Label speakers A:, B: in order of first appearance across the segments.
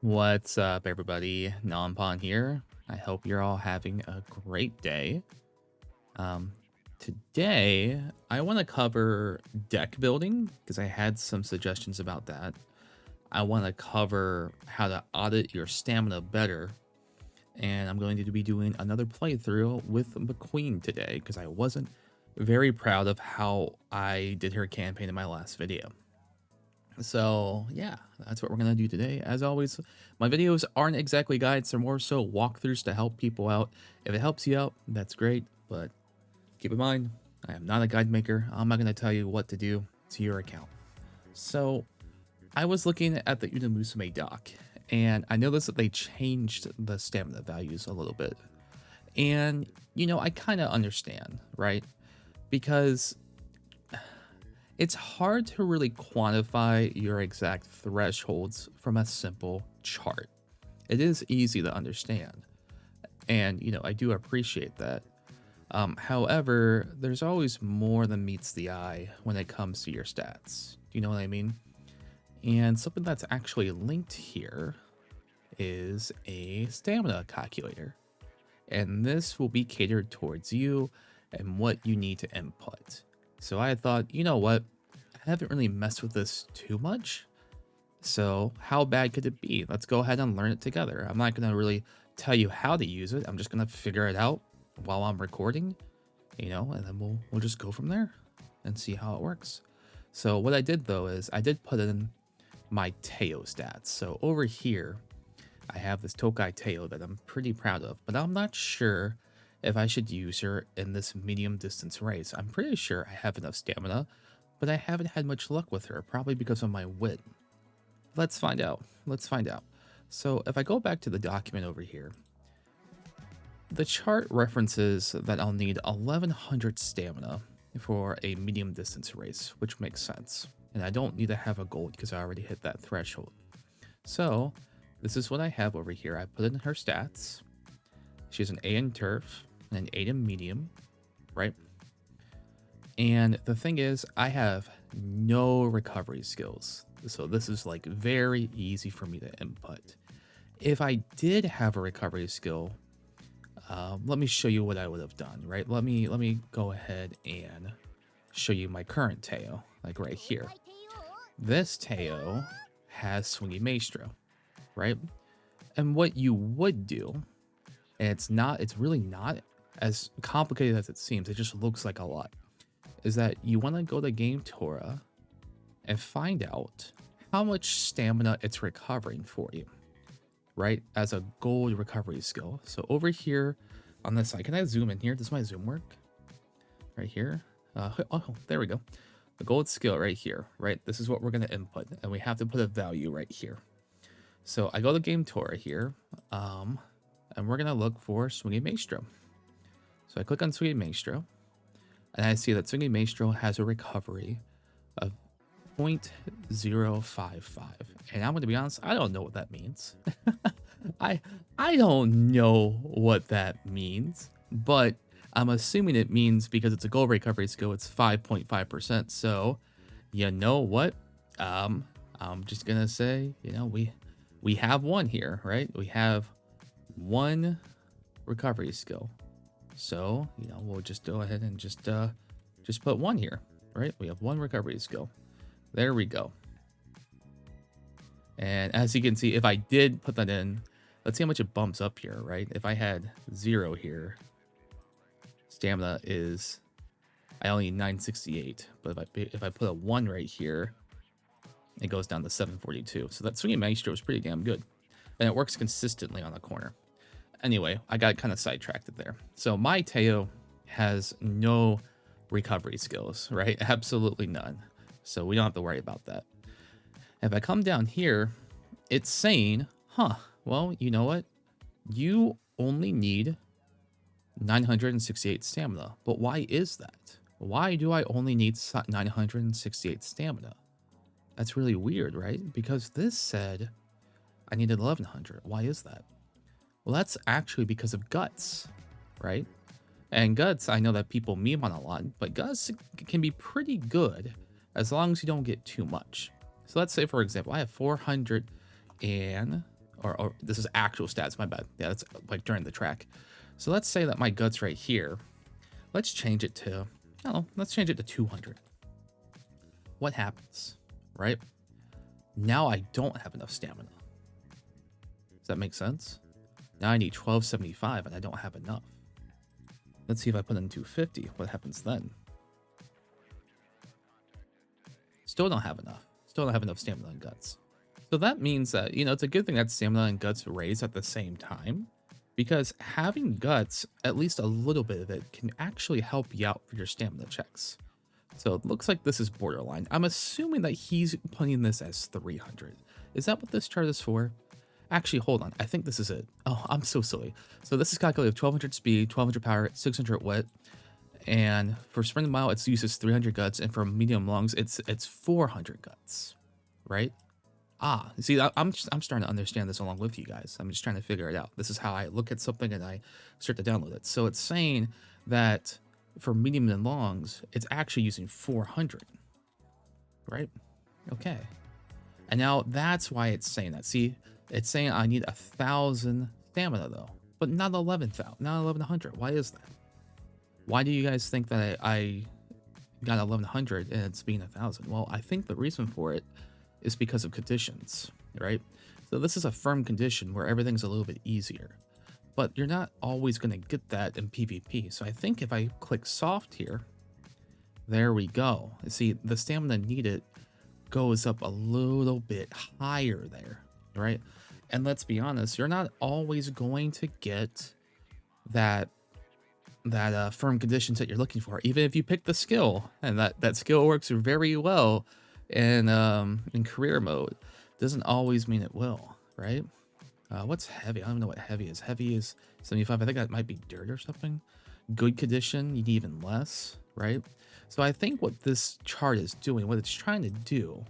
A: What's up, everybody? Nonpon here. I hope you're all having a great day. Um, Today, I want to cover deck building because I had some suggestions about that. I want to cover how to audit your stamina better. And I'm going to be doing another playthrough with McQueen today because I wasn't very proud of how I did her campaign in my last video. So yeah, that's what we're gonna do today. As always, my videos aren't exactly guides, they're more so walkthroughs to help people out. If it helps you out, that's great, but keep in mind, I am not a guide maker. I'm not gonna tell you what to do to your account. So I was looking at the Umamusume doc, and I noticed that they changed the stamina values a little bit. And I kind of understand, right? Because it's hard to really quantify your exact thresholds from a simple chart. It is easy to understand, and I do appreciate that. However, there's always more than meets the eye when it comes to your stats. Do you know what I mean? And something that's actually linked here is a stamina calculator. And this will be catered towards you and what you need to input. So I thought, you know what? I haven't really messed with this too much. So how bad could it be? Let's go ahead and learn it together. I'm not going to really tell you how to use it. I'm just going to figure it out while I'm recording, and then we'll just go from there and see how it works. So what I did though is I did put in my Teo stats. So over here, I have this Tokai Teo that I'm pretty proud of, but I'm not sure if I should use her in this medium distance race. I'm pretty sure I have enough stamina, but I haven't had much luck with her, probably because of my wit. Let's find out. Let's find out. So if I go back to the document over here, the chart references that I'll need 1100 stamina for a medium distance race, which makes sense. And I don't need to have a gold because I already hit that threshold. So this is what I have over here. I put in her stats. She's an A in turf and an A in medium, right? And the thing is, I have no recovery skills. So this is like very easy for me to input. If I did have a recovery skill, let me show you what I would have done, right? Let me go ahead and show you my current Teo, like right here. This Teo has Swingy Maestro, right? And what you would do, and it's really not as complicated as it seems, it just looks like a lot, is that you want to go to Game Tora and find out how much stamina it's recovering for you, right? As a gold recovery skill. So over here on this side, can I zoom in here? Does my zoom work? Right here. Oh, there we go. The gold skill right here, right? This is what we're going to input, and we have to put a value right here. So I go to Game Tora here, and we're going to look for Swingy Maestro. So I click on Swingy Maestro, and I see that Swingy Maestro has a recovery of 0.055. And I'm going to be honest, I don't know what that means. I don't know what that means, but I'm assuming it means because it's a gold recovery skill, it's 5.5%. So, you know what? I'm just going to say, we have one here, right? We have one recovery skill. So, we'll just go ahead and just put one here, right? We have one recovery skill. There we go. And as you can see, if I did put that in, let's see how much it bumps up here, right? If I had 0 here, stamina is, I only need 968. But if I put a 1 right here, it goes down to 742. So that Swinging Maestro is pretty damn good. And it works consistently on the corner. Anyway, I got kind of sidetracked there. So my Teo has no recovery skills, right? Absolutely none. So we don't have to worry about that. If I come down here, it's saying, well, you know what? You only need 968 stamina. But why is that? Why do I only need 968 stamina? That's really weird, right? Because this said I needed 1100. Why is that? Well, that's actually because of Guts, right? And Guts, I know that people meme on a lot, but Guts can be pretty good as long as you don't get too much. So let's say, for example, I have 400 and or this is actual stats, my bad. Yeah, that's like during the track. So let's say that my guts right here, let's change it to, I don't know, let's change it to 200. What happens, right? Now I don't have enough stamina. Does that make sense? Now I need 1275 and I don't have enough. Let's see if I put in 250. What happens then? Still don't have enough. Still don't have enough stamina and guts. So that means that, you know, it's a good thing that stamina and guts raise at the same time, because having guts, at least a little bit of it, can actually help you out for your stamina checks. So it looks like this is borderline. I'm assuming that he's putting this as 300. Is that what this chart is for? Actually, hold on. I think this is it. Oh, I'm so silly. So this is calculated 1200 speed, 1200 power, 600 wit. And for sprint mile, it uses 300 guts. And for medium longs, it's 400 guts, right? Ah, see, I'm starting to understand this along with you guys. I'm just trying to figure it out. This is how I look at something and I start to download it. So it's saying that for medium and longs, it's actually using 400, right? Okay. And now that's why it's saying that. See, it's saying I need 1,000 stamina though, but not 11,000, not 1,100. Why is that? Why do you guys think that I got 1,100 and it's being 1,000? Well, I think the reason for it is because of conditions, right? So this is a firm condition where everything's a little bit easier, but you're not always going to get that in PvP. So I think if I click soft here, there we go. See, the stamina needed goes up a little bit higher there, right? And let's be honest, you're not always going to get that firm conditions that you're looking for, even if you pick the skill, and that skill works very well in career mode, doesn't always mean it will, right? What's heavy? I don't know what heavy is. Heavy is 75. I think that might be dirt or something. Good condition, you need even less, right? So I think what this chart is doing, what it's trying to do,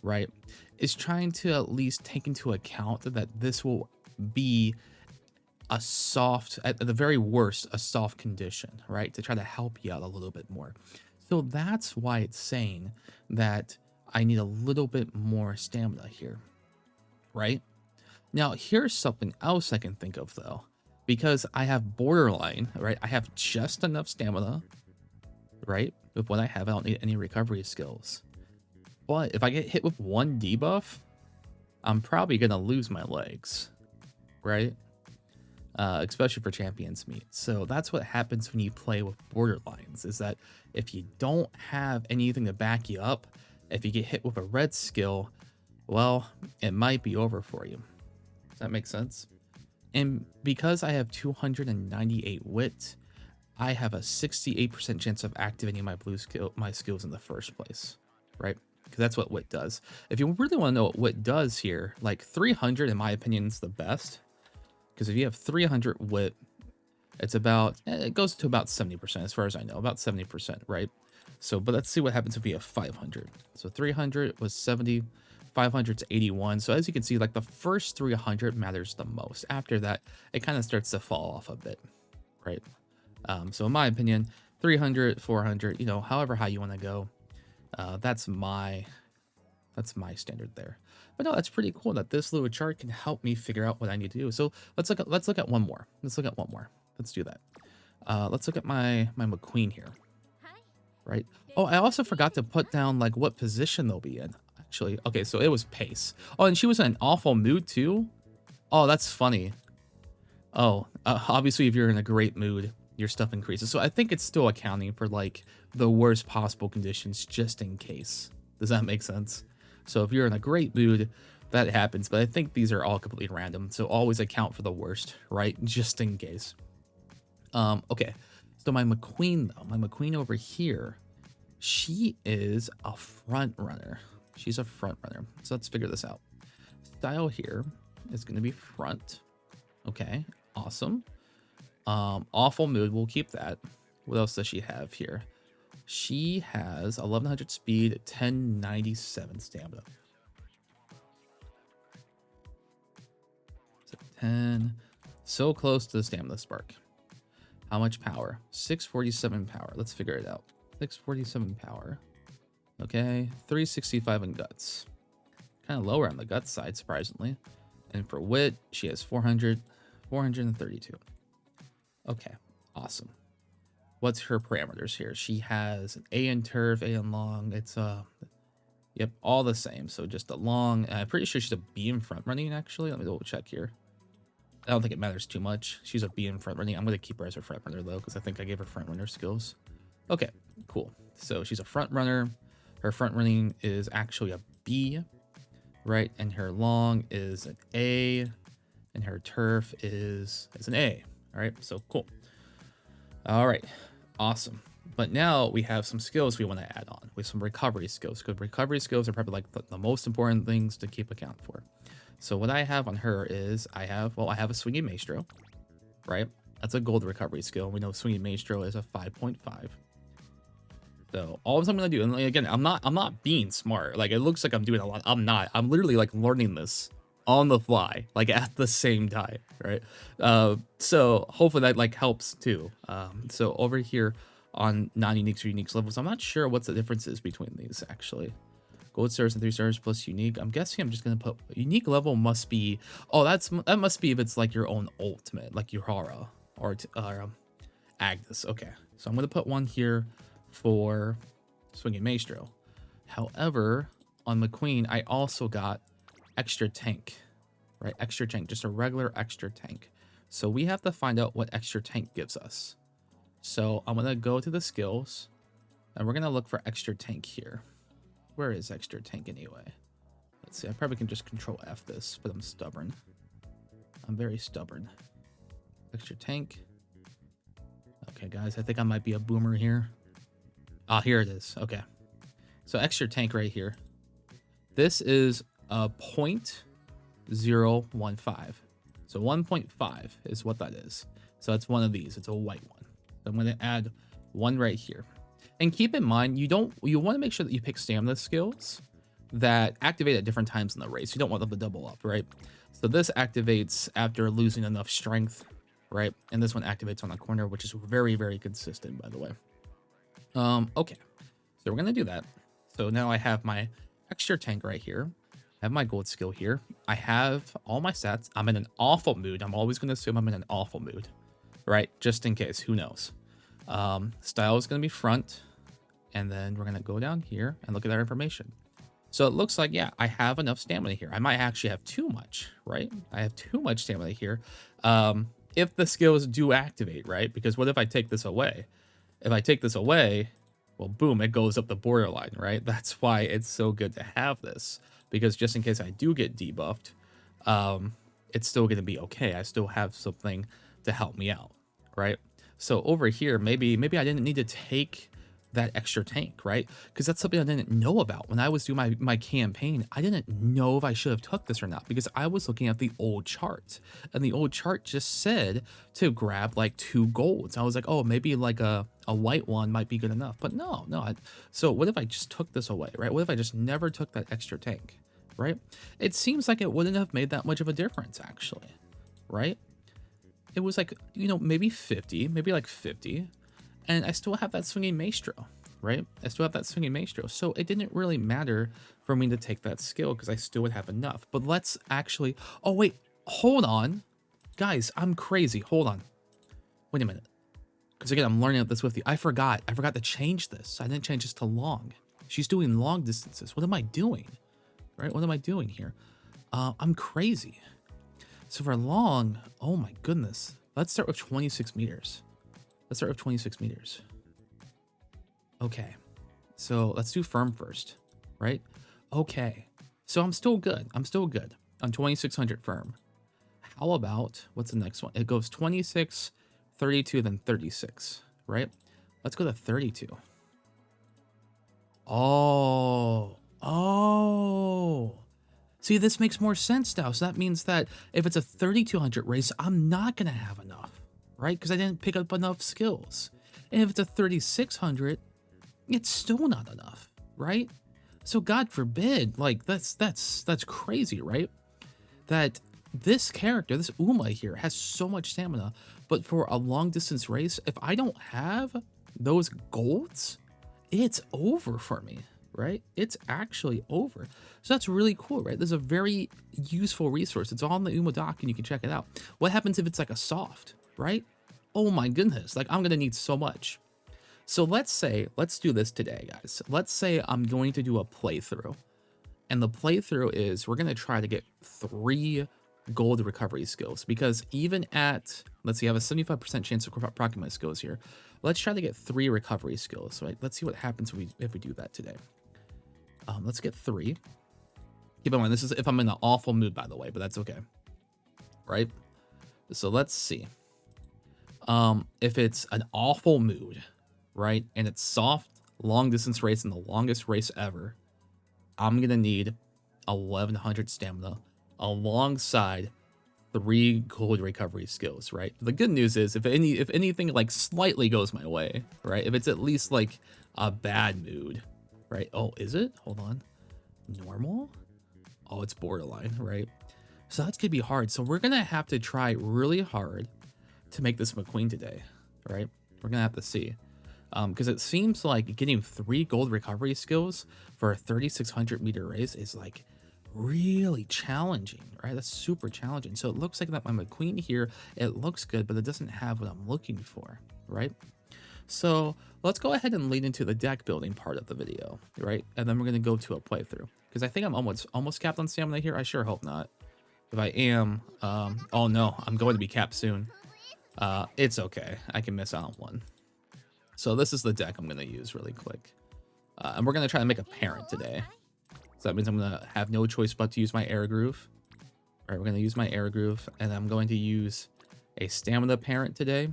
A: right, is trying to at least take into account that this will be a soft, at the very worst, a soft condition, right, to try to help you out a little bit more. So that's why it's saying that I need a little bit more stamina here, right? Now, here's something else I can think of, though, because I have borderline, right? I have just enough stamina, right? With what I have, I don't need any recovery skills. But if I get hit with one debuff, I'm probably going to lose my legs, right? Especially for champions meet. So that's what happens when you play with borderlines, is that if you don't have anything to back you up, if you get hit with a red skill, well, it might be over for you. Does that make sense? And because I have 298 wit, I have a 68% chance of activating my my skills in the first place, right? Because that's what wit does. If you really want to know what wit does here, like 300, in my opinion, is the best. Because if you have 300 wit, it's about, it goes to about 70%, as far as I know, about 70%, right? So, but let's see what happens if we have 500. So 300 was 70, 500 to 81. So as you can see, like the first 300 matters the most. After that, it kind of starts to fall off a bit, right? So in my opinion, 300, 400, you know, however high you want to go, that's my standard there. But no, that's pretty cool that this little chart can help me figure out what I need to do. So let's look at one more. Let's do that. Let's look at my McQueen here. Right. Oh, I also forgot to put down like what position they'll be in. Actually, okay, so it was pace. Oh, and she was in an awful mood too. Oh, that's funny. Oh, obviously, if you're in a great mood, your stuff increases. So I think it's still accounting for like the worst possible conditions, just in case. Does that make sense? So if you're in a great mood, that happens. But I think these are all completely random. So always account for the worst, right? Just in case. Okay. So my McQueen, though, my McQueen over here, she is a front runner. She's a front runner. So let's figure this out. Style here is going to be front. Okay. Awesome. Awful mood. We'll keep that. What else does she have here? She has 1100 speed, 1097 stamina. So 10, so close to the stamina spark. How much power? 647 power. Let's figure it out. 647 power. Okay, 365 in guts. Kind of lower on the guts side, surprisingly. And for wit, she has 432. Okay, awesome. What's her parameters here? She has an A in turf, A in long. It's yep, all the same. So just a long. I'm pretty sure she's a B in front running actually. Let me double check here. I don't think it matters too much. She's a B in front running. I'm gonna keep her as a front runner though, because I think I gave her front runner skills. Okay, cool. So she's a front runner. Her front running is actually a B, right? And her long is an A, and her turf is an A. All right, so cool. All right, awesome. But now we have some skills we want to add on with some recovery skills, because recovery skills are probably like the most important things to keep account for. So what I have on her is I have a swinging maestro, right? That's a gold recovery skill. We know swinging maestro is a 5.5. So all I'm gonna do, and again, I'm not being smart. Like it looks like I'm doing a lot. I'm not. I'm literally like learning this on the fly, like at the same time, right? So hopefully that like helps too. So over here on non-uniques or uniques levels, I'm not sure what's the differences between these actually. Gold stars and 3 stars plus unique. I'm guessing I'm just gonna put unique level must be. Oh, that must be if it's like your own ultimate, like Uhara or Agnes. Okay, so I'm gonna put one here for swinging maestro. However, on McQueen, I also got extra tank, right? Extra tank, just a regular extra tank. So we have to find out what extra tank gives us. So I'm gonna go to the skills, and we're gonna look for extra tank here. Where is extra tank anyway? Let's see. I probably can just control F this, but I'm stubborn. I'm very stubborn. Extra tank. Okay, guys, I think I might be a boomer here. Ah, here it is. Okay. So extra tank right here. This is a 0.015. So 1.5 is what that is. So that's one of these. It's a white one. So I'm going to add one right here. And keep in mind, you want to make sure that you pick stamina skills that activate at different times in the race. You don't want them to double up, right? So this activates after losing enough strength, right? And this one activates on the corner, which is very, very consistent, by the way. Okay, so we're gonna do that. So now I have my extra tank right here. I have my gold skill here. I have all my stats. I'm in an awful mood. I'm always gonna assume I'm in an awful mood, right? Just in case, who knows? Style is gonna be front, and then we're gonna go down here and look at our information. So it looks like, yeah, I have enough stamina here. I might actually have too much, right? I have too much stamina here. If the skills do activate, right? Because what if I take this away? If I take this away, well, boom, it goes up the borderline, right? That's why it's so good to have this, because just in case I do get debuffed, it's still going to be okay. I still have something to help me out, right? So over here, maybe I didn't need to take that extra tank, right? Because that's something I didn't know about when I was doing my campaign. I didn't know if I should have took this or not, because I was looking at the old chart, and the old chart just said to grab like 2 golds. I was like, oh, maybe like a white one might be good enough, but no. So what if I just took this away, right? What if I just never took that extra tank, right? It seems like it wouldn't have made that much of a difference, actually, right? It was like, maybe 50, maybe like 50. And I still have that swinging maestro, right? I still have that swinging maestro. So it didn't really matter for me to take that skill because I still would have enough. But let's actually... Oh, wait. Hold on. Guys, I'm crazy. Hold on. Wait a minute. Because again, I'm learning this with you. I forgot to change this. I didn't change this to long. She's doing long distances. What am I doing? Right? What am I doing here? I'm crazy. So for long... Oh, my goodness. Let's start with 26 meters. Let's start with 26 meters. Okay, so let's do firm first, right? Okay, so I'm still good. I'm still good on 2600 firm. How about, what's the next one? It goes 26, 32, then 36, right? Let's go to 32. Oh. See, this makes more sense now. So that means that if it's a 3200 race, I'm not going to have enough, right? Because I didn't pick up enough skills. And if it's a 3600, it's still not enough, right? So God forbid, like that's crazy, right? That this character, this Uma here, has so much stamina, but for a long distance race, if I don't have those golds, it's over for me, right? It's actually over. So that's really cool, right? There's a very useful resource. It's on the Uma doc and you can check it out. What happens if it's like a soft, right? Oh my goodness, like I'm gonna need so much. So let's do this today, guys. Let's say I'm going to do a playthrough. And the playthrough is we're gonna try to get 3 gold recovery skills, because even at, let's see, I have a 75% chance of proccing my skills here. Let's try to get 3 recovery skills, right? Let's see what happens if we do that today. Let's get 3. Keep in mind, this is if I'm in an awful mood, by the way, but that's okay, right? So let's see. If it's an awful mood, right, and it's soft, long distance race and the longest race ever, I'm gonna need 1100 stamina alongside 3 gold recovery skills, right? The good news is if anything like slightly goes my way, right? If it's at least like a bad mood, right? Oh, is it? Hold on. Normal? Oh, it's borderline, right? So that's gonna be hard. So we're gonna have to try really hard to make this McQueen today, right? We're gonna have to see. Because it seems like getting 3 gold recovery skills for a 3600 meter race is like really challenging, right? That's super challenging. So it looks like that my McQueen here, it looks good, but it doesn't have what I'm looking for, right? So let's go ahead and lead into the deck building part of the video, right? And then we're gonna go to a playthrough, because I think I'm almost capped on stamina here. I sure hope not. If I am, oh no, I'm going to be capped soon. It's okay. I can miss out on one. So this is the deck I'm going to use really quick. And we're going to try to make a parent today. So that means I'm going to have no choice but to use my air groove. All right, we're going to use my air groove, and I'm going to use a stamina parent today.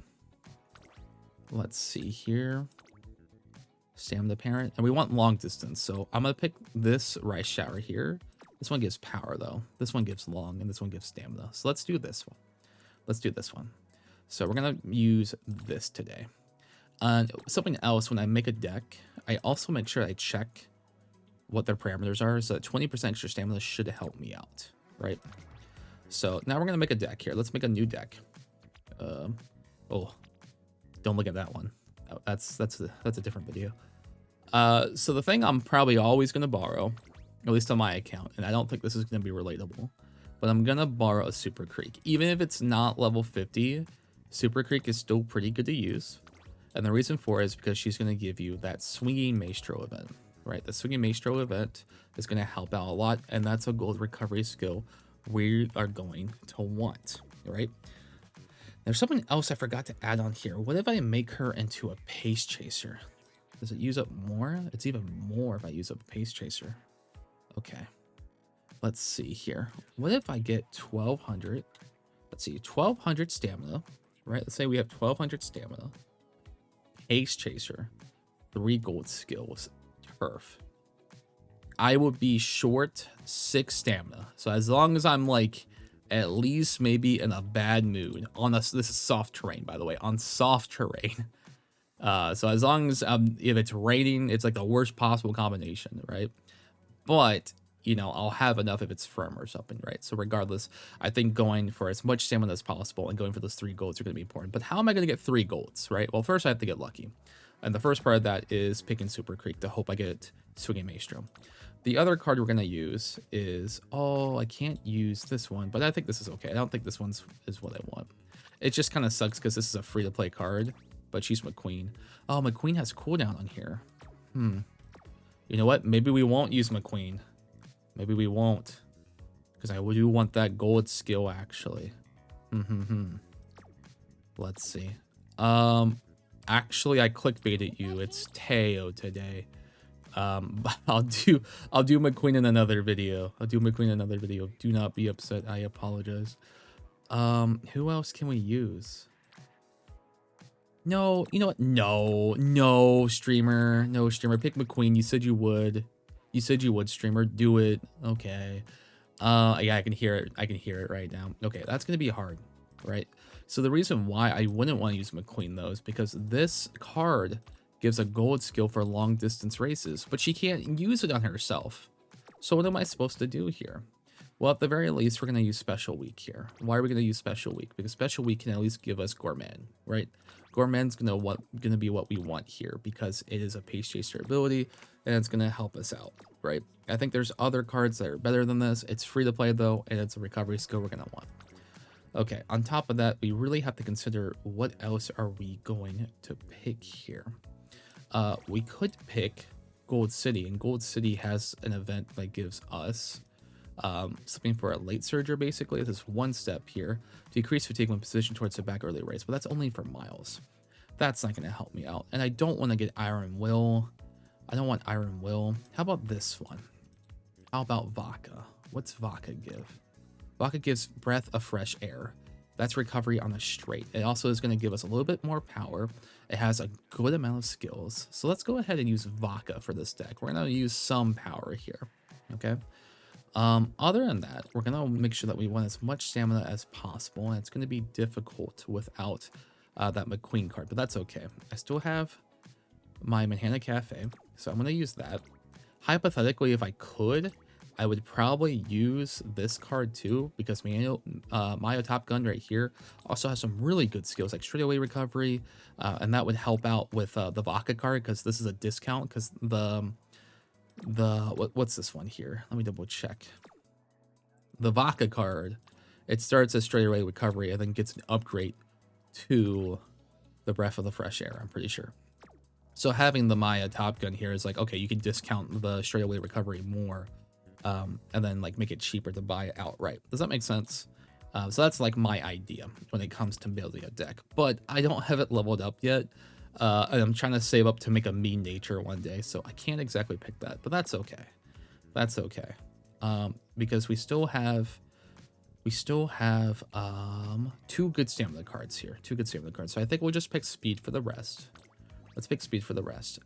A: Let's see here. Stamina parent. And we want long distance. So I'm going to pick this rice shower here. This one gives power, though. This one gives long, and this one gives stamina. So let's do this one. Let's do this one. So we're going to use this today. Something else, when I make a deck, I also make sure I check what their parameters are, so that 20% extra stamina should help me out, right? So now we're gonna make a deck here. Let's make a new deck. Oh, don't look at that one. Oh, that's a different video. So the thing I'm probably always gonna borrow, at least on my account, and I don't think this is gonna be relatable, but I'm gonna borrow a Super Creek. Even if it's not level 50, Super Creek is still pretty good to use. And the reason for it is because she's going to give you that Swinging Maestro event, right? The Swinging Maestro event is going to help out a lot, and that's a gold recovery skill we are going to want, right? There's something else I forgot to add on here. What if I make her into a Pace Chaser? Does it use up more? It's even more if I use up a Pace Chaser. Okay. Let's see here. What if I get 1200? Let's see, 1200 stamina, right? Let's say we have 1200 stamina. Pace Chaser, 3 gold skills, turf. I would be short 6 stamina. So as long as I'm like at least maybe in a bad mood on this is soft terrain, by the way, on soft terrain. So as long as if it's raining, it's like the worst possible combination, right? But you know, I'll have enough if it's firm or something, right? So regardless, I think going for as much stamina as possible and going for those 3 golds are going to be important. But how am I going to get 3 golds, right? Well, first I have to get lucky. And the first part of that is picking Super Creek to hope I get Swinging Maestro. The other card we're going to use is, oh, I can't use this one, but I think this is okay. I don't think this is what I want. It just kind of sucks because this is a free-to-play card, but she's McQueen. Oh, McQueen has cooldown on here. You know what? Maybe we won't use McQueen. Maybe we won't, because I do want that gold skill, actually. Let's see. Actually, I clickbaited you. It's Teo today. But I'll do McQueen in another video. Do not be upset. I apologize. Who else can we use? No, you know what? No, streamer. Pick McQueen. You said you would. Streamer. Do it. Okay. Yeah, I can hear it right now. Okay, that's gonna be hard, right? So the reason why I wouldn't want to use McQueen though is because this card gives a gold skill for long distance races, but she can't use it on herself. So what am I supposed to do here? Well, at the very least, we're going to use Special Week here. Why are we going to use Special Week? Because Special Week can at least give us Gourmand, right? Gourmand's gonna be what we want here because it is a pace chaser ability and it's gonna help us out, right? I think there's other cards that are better than this. It's free to play though, and it's a recovery skill we're gonna want. Okay, on top of that, we really have to consider what else are we going to pick here. We could pick Gold City, and Gold City has an event that gives us something for a late surger. Basically, this one step here: decrease fatigue when positioned towards the back early race, but that's only for miles. That's not going to help me out, and I don't want to get Iron Will. I don't want Iron Will. How about this one? How about Vodka? What's Vodka give? Vodka gives Breath of Fresh Air. That's recovery on a straight. It also is going to give us a little bit more power. It has a good amount of skills, so let's go ahead and use Vodka for this deck. We're going to use some power here, okay? Other than that, we're gonna make sure that we want as much stamina as possible, and it's gonna be difficult without that McQueen card, but that's okay. I still have my Manhattan Cafe, so I'm gonna use that. Hypothetically, if I could, I would probably use this card too, because Mayo Top Gun right here also has some really good skills like straightaway recovery, and that would help out with the Vodka card because this is a discount because what's this one here? Let me double check. The Vodka card, it starts as straightaway recovery and then gets an upgrade to the Breath of the Fresh Air, I'm pretty sure. So having the Maya Top Gun here is like, okay, you can discount the straightaway recovery more, and then like make it cheaper to buy it outright. Does that make sense? So that's like my idea when it comes to building a deck, but I don't have it leveled up yet. And I'm trying to save up to make a mean nature one day, so I can't exactly pick that, but that's okay. That's okay. Because we still have two good stamina cards here. Two good stamina cards. So I think we'll just pick speed for the rest. Let's pick speed for the rest.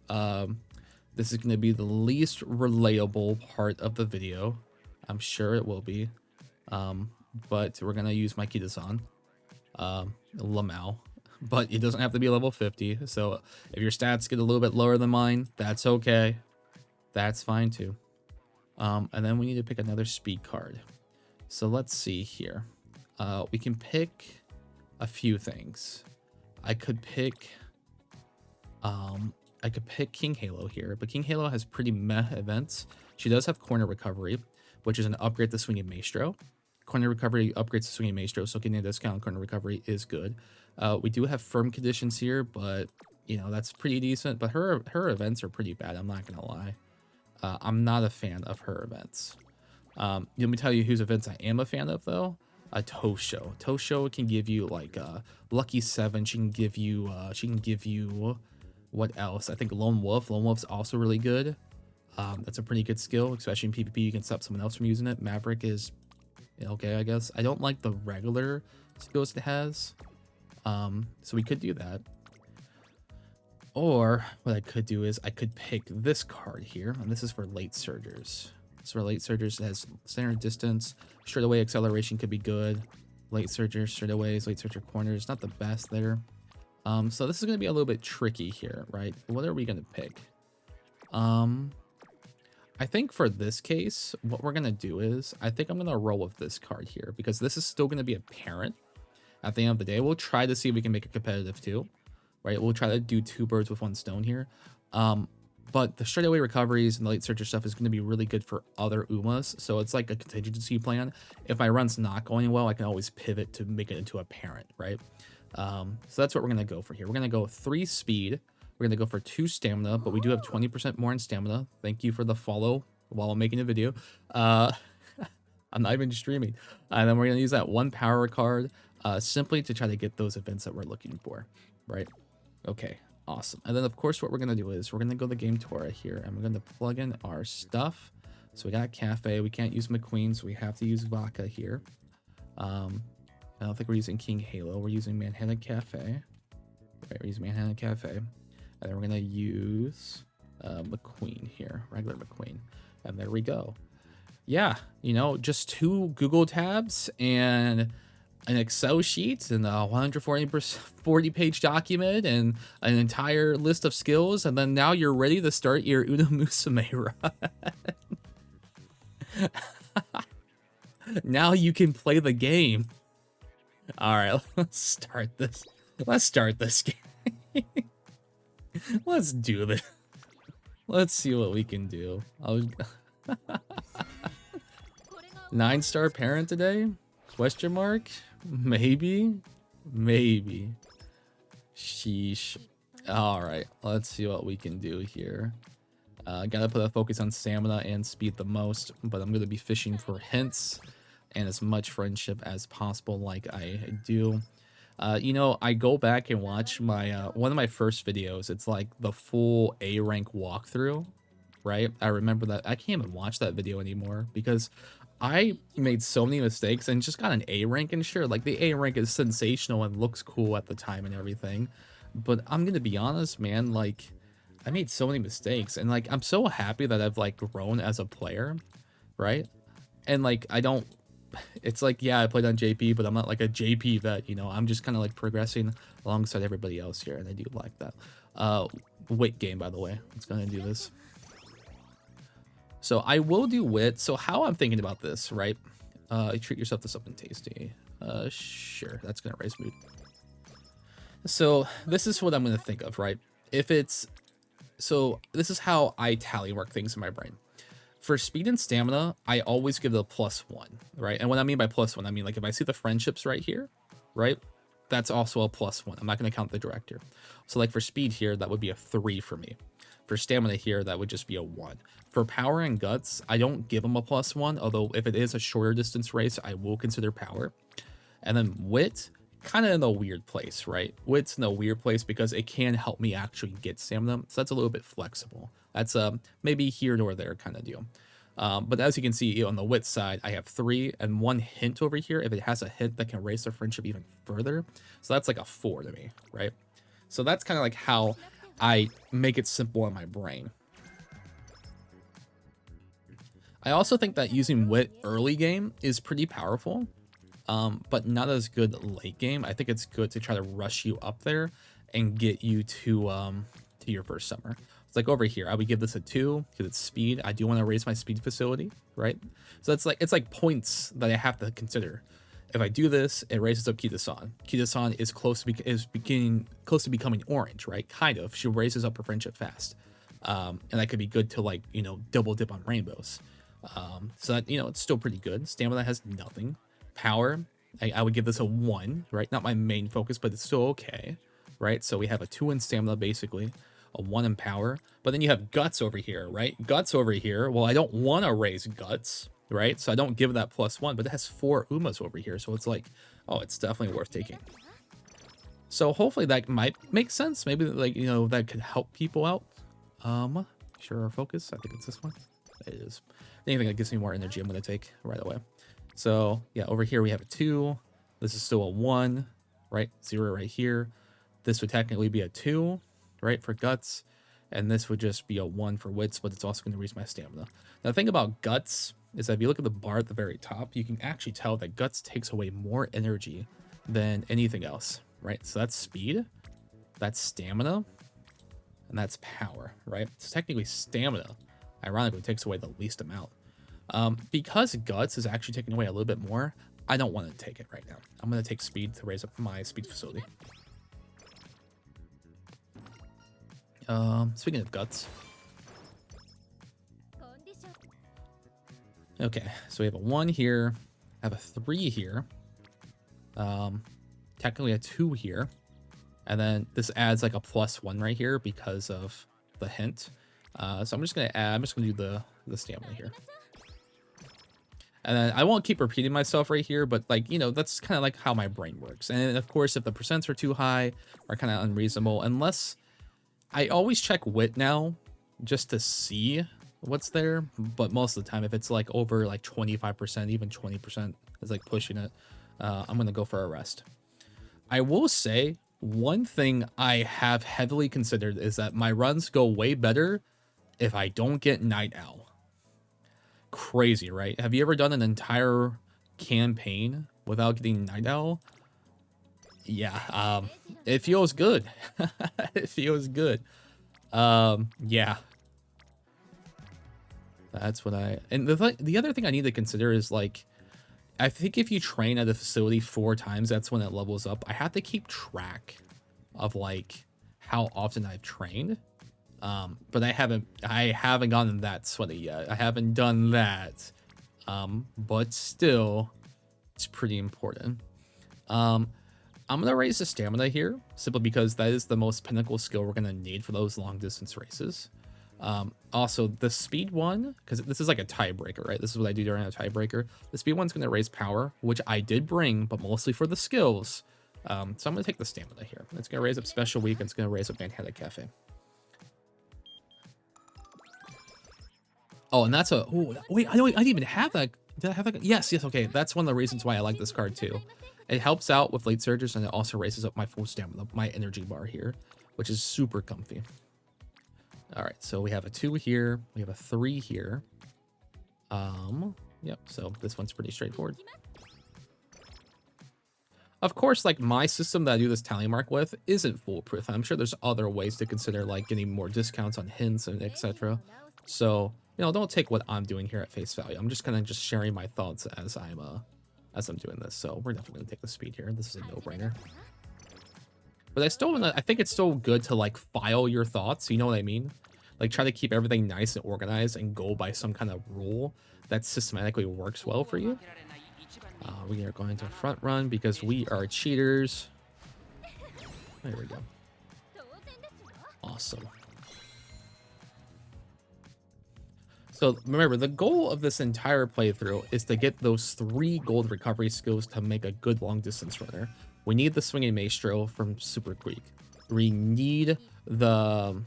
A: This is going to be the least relatable part of the video. I'm sure it will be. But we're going to use Mikita-san. Lamau. But it doesn't have to be level 50. So if your stats get a little bit lower than mine, that's okay. That's fine too. And then we need to pick another speed card. So let's see here. We can pick a few things. I could pick King Halo here, but King Halo has pretty meh events. She does have corner recovery, which is an upgrade to Swinging Maestro. Corner recovery upgrades to Swinging Maestro, so getting a discount on corner recovery is good. We do have firm conditions here, but you know that's pretty decent. But her events are pretty bad. I'm not gonna lie. I'm not a fan of her events. Let me tell you whose events I am a fan of though. Tosho. Tosho can give you like Lucky 7. She can give you what else? I think Lone Wolf. Lone Wolf's also really good. That's a pretty good skill, especially in PvP. You can stop someone else from using it. Maverick is okay, I guess. I don't like the regular skills it has. So we could do that. Or what I could do is I could pick this card here, and this is for late surgers. So for late surgers, it has standard distance, straightaway acceleration could be good. Late surgers, straightaways, late surger corners, not the best there. So this is going to be a little bit tricky here, right? What are we going to pick? I think for this case, what we're going to do is, I think I'm going to roll with this card here, because this is still going to be a parent. At the end of the day, we'll try to see if we can make it competitive too, right? We'll try to do two birds with one stone here. But the straightaway recoveries and the late surger stuff is going to be really good for other Umas. So it's like a contingency plan. If my run's not going well, I can always pivot to make it into a parent, right? So that's what we're going to go for here. We're going to go 3 speed. We're going to go for 2 stamina, but we do have 20% more in stamina. Thank you for the follow while I'm making a video. I'm not even streaming. And then we're going to use that 1 power card simply to try to get those events that we're looking for, right? Okay, awesome. And then, of course, what we're going to do is we're going to go to Game Tora here, and we're going to plug in our stuff. So we got Cafe. We can't use McQueen, so we have to use Vodka here. I don't think we're using King Halo. We're using Manhattan Cafe. Right, we're using Manhattan Cafe. And then we're going to use McQueen here, regular McQueen. And there we go. Yeah, you know, just 2 Google tabs and an Excel sheet and a 140-page document and an entire list of skills. And then now you're ready to start your Umamusume run. Now you can play the game. All right, let's start this. Let's start this game. Let's do this. Let's see what we can do. 9-star parent today? Question mark? Maybe? Maybe. Sheesh. Alright, let's see what we can do here. Gotta put a focus on stamina and speed the most, but I'm gonna be fishing for hints and as much friendship as possible like I do. You know, I go back and watch my one of my first videos. It's like the full A rank walkthrough, right? I remember that. I can't even watch that video anymore because I made so many mistakes and just got an A rank. And sure, like the A rank is sensational and looks cool at the time and everything, but I'm gonna be honest, man, like I made so many mistakes, and like I'm so happy that I've like grown as a player, right? And like I don't, it's like, yeah, I played on JP, but I'm not like a JP vet, you know. I'm just kind of like progressing alongside everybody else here, and I do like that. Wit game, by the way. It's gonna do this. So I will do wit. So how I'm thinking about this, right? Treat yourself to something tasty. Sure, that's gonna raise mood. So this is what I'm gonna think of, right? If it's, so this is how I tally mark things in my brain. For speed and stamina, I always give it a +1, right? And what I mean by +1, I mean like if I see the friendships right here, right? That's also a +1. I'm not going to count the director. So like for speed here, that would be a 3 for me. For stamina here, that would just be a 1. For power and guts, I don't give them a +1, although if it is a shorter distance race, I will consider power. And then wit, kind of in a weird place, right? Wit's in a weird place because it can help me actually get stamina, so that's a little bit flexible. That's maybe here nor there kind of deal. But as you can see on the wit side, I have 3 and 1 hint over here. If it has a hint that can raise the friendship even further, so that's like a 4 to me, right? So that's kind of like how I make it simple in my brain. I also think that using wit early game is pretty powerful, but not as good late game. I think it's good to try to rush you up there and get you to your first summer. It's like over here, I would give this a 2 because it's speed. I do want to raise my speed facility, right? So it's like points that I have to consider. If I do this, it raises up Kita-san. Kita-san is close to becoming orange, right? Kind of. She raises up her friendship fast, and that could be good to like, you know, double dip on rainbows. So that, you know, it's still pretty good. Stamina has nothing. Power, I would give this a 1, right? Not my main focus, but it's still okay, right? So we have a 2 in stamina basically, a 1 in power, but then you have guts over here, right? Guts over here. Well, I don't want to raise guts, right? So I don't give that +1, but it has 4 Umas over here, so it's like, oh, it's definitely worth taking. So hopefully that might make sense. Maybe like, you know, that could help people out. Sure, our focus, I think it's this one. It is. Anything that gives me more energy, I'm gonna take right away. So yeah, over here we have a 2. This is still a 1, right? 0 right here. This would technically be a 2, right, for guts, and this would just be a 1 for wits, but it's also going to raise my stamina. Now the thing about guts is that if you look at the bar at the very top, you can actually tell that guts takes away more energy than anything else, right? So that's speed, that's stamina, and that's power, right? So technically stamina, ironically, takes away the least amount. Because guts is actually taking away a little bit more, I don't want to take it right now. I'm going to take speed to raise up my speed facility. Speaking of guts. Okay, so we have a 1 here, I have a 3 here, technically a 2 here, and then this adds like a +1 right here because of the hint. So I'm just gonna do the stamina here. And then I won't keep repeating myself right here, but like, you know, that's kind of like how my brain works. And of course, if the percents are too high or kind of unreasonable, unless I always check wit now just to see what's there. But most of the time, if it's like over like 25%, even 20% is like pushing it, I'm going to go for a rest. I will say one thing I have heavily considered is that my runs go way better if I don't get Night Owl. Crazy, right? Have you ever done an entire campaign without getting Night Owl? Yeah, it feels good. It feels good. Yeah. That's what and the other thing I need to consider is like, I think if you train at a facility 4 times, that's when it levels up. I have to keep track of like how often I've trained. But I haven't gotten that sweaty yet. I haven't done that. But still, it's pretty important. I'm gonna raise the stamina here simply because that is the most pinnacle skill we're gonna need for those long distance races. Also the speed one, because this is like a tiebreaker, right? This is what I do during a tiebreaker. The speed one's gonna raise power, which I did bring, but mostly for the skills. So I'm gonna take the stamina here. It's gonna raise up special week, and it's gonna raise up Manhattan Cafe. Oh, and that's a, oh, wait, I didn't even have that. Did I have that? Yes, okay. That's one of the reasons why I like this card too. It helps out with late surges, and it also raises up my full stamina, my energy bar here, which is super comfy. All right, so we have a 2 here. We have a 3 here. Yep, so this one's pretty straightforward. Of course, like my system that I do this tally mark with isn't foolproof. I'm sure there's other ways to consider like getting more discounts on hints and etc. So, you know, don't take what I'm doing here at face value. I'm just kind of just sharing my thoughts as I'm doing this. So we're definitely gonna take the speed here. This is a no-brainer. But I think it's still good to like file your thoughts. You know what I mean? Like try to keep everything nice and organized and go by some kind of rule that systematically works well for you. We are going to front run because we are cheaters. There we go. Awesome. So remember, the goal of this entire playthrough is to get those 3 gold recovery skills to make a good long distance runner. We need the swinging maestro from Super Creek. We need the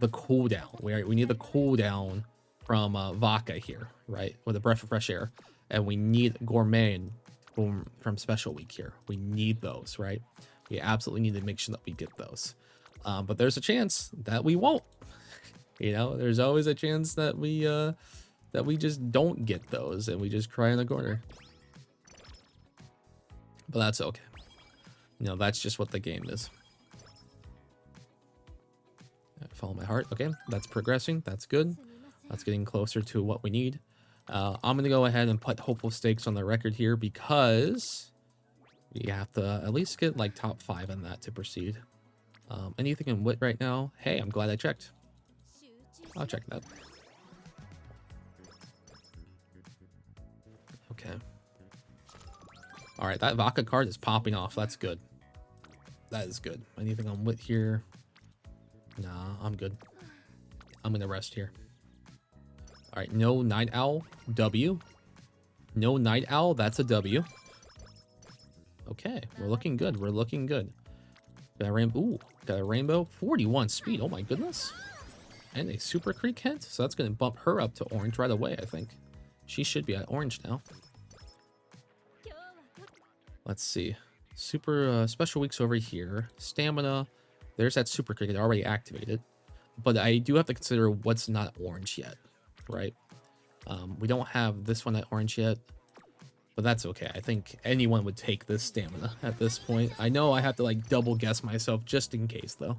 A: cooldown. We need the cooldown from Vaca here, right? With a breath of fresh air. And we need gourmet from special week here. We need those, right? We absolutely need to make sure that we get those. But there's a chance that we won't. You know, there's always a chance that we just don't get those and we just cry in the corner. But that's okay. You know, that's just what the game is. Follow my heart. Okay, that's progressing. That's good. That's getting closer to what we need. I'm going to go ahead and put hopeful stakes on the record here because you have to at least get like top 5 in that to proceed. Anything in wit right now? Hey, I'm glad I checked. I'll check that. Okay. All right, that Vaca card is popping off. That's good. That is good. Anything on wit here? Nah, I'm good. I'm going to rest here. All right, no Night Owl, W. No Night Owl, that's a W. Okay, we're looking good. We're looking good. Got a rainbow. Ooh, got a rainbow. 41 speed. Oh my goodness. And a Super Creek hint. So that's going to bump her up to orange right away, I think. She should be at orange now. Let's see. Super special weeks over here. Stamina. There's that Super Creek. It already activated. But I do have to consider what's not orange yet. Right? We don't have this one at orange yet, but that's okay. I think anyone would take this stamina at this point. I know I have to like double guess myself just in case though.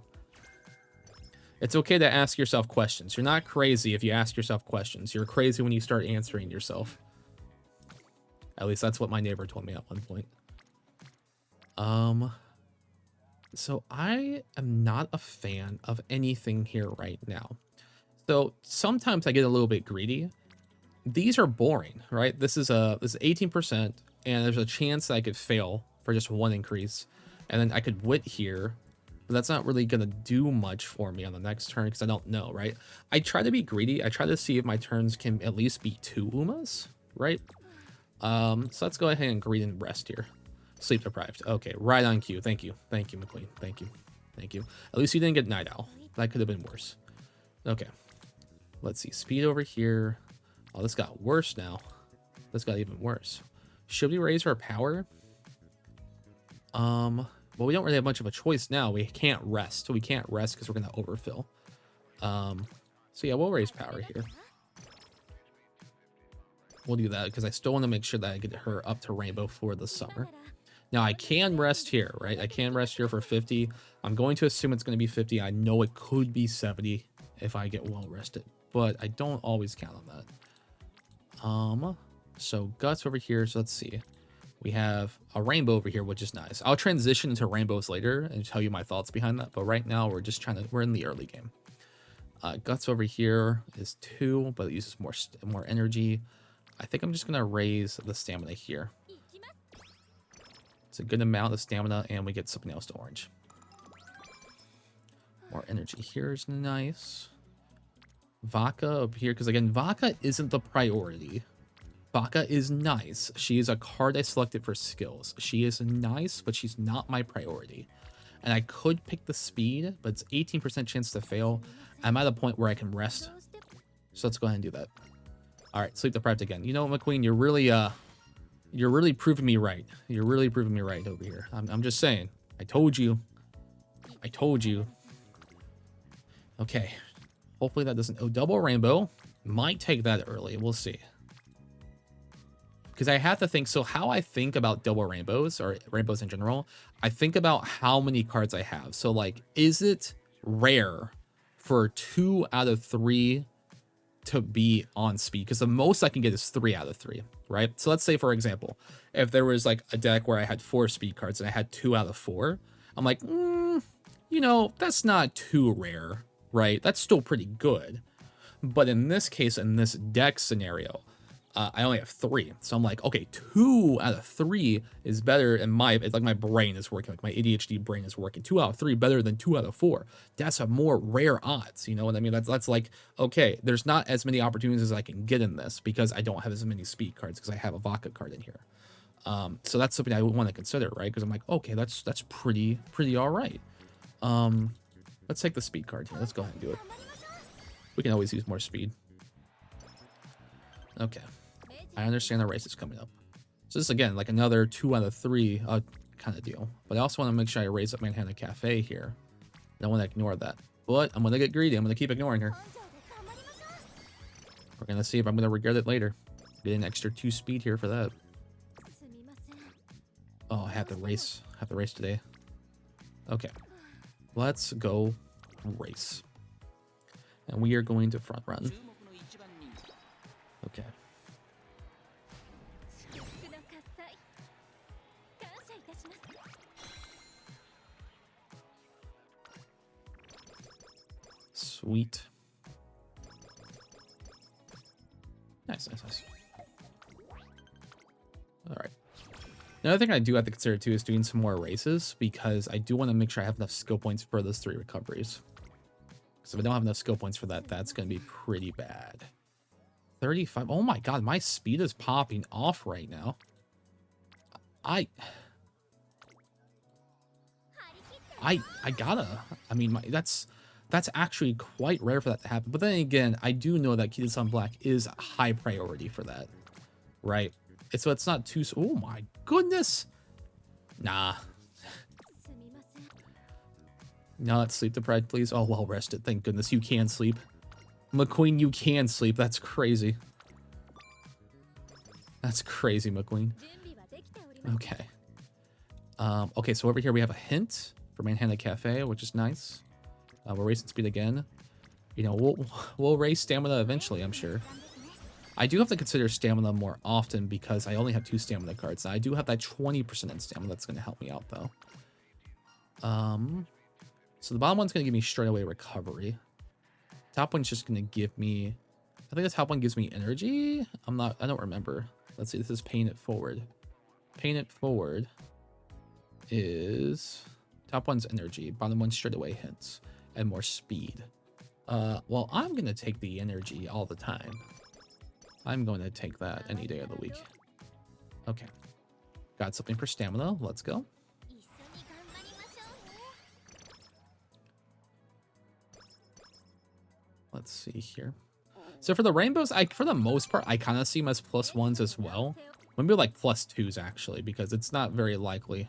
A: It's okay to ask yourself questions. You're not crazy if you ask yourself questions. You're crazy when you start answering yourself. At least that's what my neighbor told me at one point. So I am not a fan of anything here right now. So sometimes I get a little bit greedy. These are boring, right? This is 18%, and there's a chance that I could fail for just 1 increase, and then I could wit here, but that's not really gonna do much for me on the next turn because I don't know, right? I try to be greedy. I try to see if my turns can at least be 2 Umas, right? So let's go ahead and greed and rest here. Sleep deprived. Okay, right on cue. Thank you, McQueen. Thank you. At least you didn't get Night Owl. That could have been worse. Okay. Let's see, speed over here. Oh, this got worse now. This got even worse. Should we raise our power? Well, we don't really have much of a choice now. We can't rest. We can't rest because we're going to overfill. So yeah, we'll raise power here. We'll do that because I still want to make sure that I get her up to rainbow for the summer. Now, I can rest here, right? I can rest here for 50. I'm going to assume it's going to be 50. I know it could be 70 if I get well rested, but I don't always count on that. So guts over here. So let's see. We have a rainbow over here, which is nice. I'll transition into rainbows later and tell you my thoughts behind that. But right now, we're in the early game. Guts over here is 2, but it uses more energy. I think I'm just going to raise the stamina here. It's a good amount of stamina, and we get something else to orange. More energy here is nice. Vodka up here, because again, vodka isn't the priority. Vodka is nice. She is a card I selected for skills. She is nice, but she's not my priority. And I could pick the speed, but it's 18% chance to fail. I'm at a point where I can rest. So let's go ahead and do that. All right, sleep deprived again. You know what, McQueen, you're really proving me right. You're really proving me right over here. I'm just saying. I told you. I told you. Okay. Hopefully that doesn't... Oh, double rainbow. Might take that early. We'll see. Because I have to think... So how I think about double rainbows, or rainbows in general, I think about how many cards I have. So, like, is it rare for 2 out of 3 to be on speed? Because the most I can get is 3 out of 3, right? So let's say, for example, if there was, like, a deck where I had 4 speed cards and I had 2 out of 4, I'm like, you know, that's not too rare, right? That's still pretty good. But in this case, in this deck scenario, I only have 3. So I'm like, okay, 2 out of 3 is better. And it's like my brain is working, like my ADHD brain is working. 2 out of 3 better than 2 out of 4. That's a more rare odds. You know what I mean? That's like, okay, there's not as many opportunities as I can get in this because I don't have as many speed cards because I have a vodka card in here. So that's something I would want to consider, right? Because I'm like, okay, that's pretty all right. Let's take the speed card here. Let's go ahead and do it. We can always use more speed. Okay. I understand the race is coming up. So this, again, like another 2 out of 3 kind of deal. But I also want to make sure I raise up Manhattan Cafe here. I don't want to ignore that. But I'm going to get greedy. I'm going to keep ignoring her. We're going to see if I'm going to regret it later. Get an extra 2 speed here for that. Oh, I have to race. I have to race today. Okay. Let's go race. And we are going to front run. Okay. Sweet. Nice. All right. Another thing I do have to consider too is doing some more races because I do want to make sure I have enough skill points for those 3 recoveries. Because if I don't have enough skill points for that, that's going to be pretty bad. 35. Oh my god, my speed is popping off right now. I gotta. I mean, that's actually quite rare for that to happen. But then again, I do know that Kita-san Black is a high priority for that, right? So it's not too... Oh my goodness! Nah. Now let's sleep deprived, please. Oh, well rested. Thank goodness you can sleep. McQueen, you can sleep. That's crazy. That's crazy, McQueen. Okay. Okay, so over here we have a hint for Manhattan Cafe, which is nice. We're racing speed again. You know, we'll raise stamina eventually, I'm sure. I do have to consider stamina more often because I only have 2 stamina cards. Now, I do have that 20% in stamina that's going to help me out, though. So the bottom one's going to give me straight away recovery. Top one's just going to give me... I think the top one gives me energy? I don't remember. Let's see, this is paying it forward. Paying it forward is... Top one's energy, bottom one's straight away hints, and more speed. Well, I'm going to take the energy all the time. I'm going to take that any day of the week. Okay. Got something for stamina. Let's go. Let's see here. So for the rainbows, for the most part, I kind of see them as +1s as well. Maybe like +2s, actually, because it's not very likely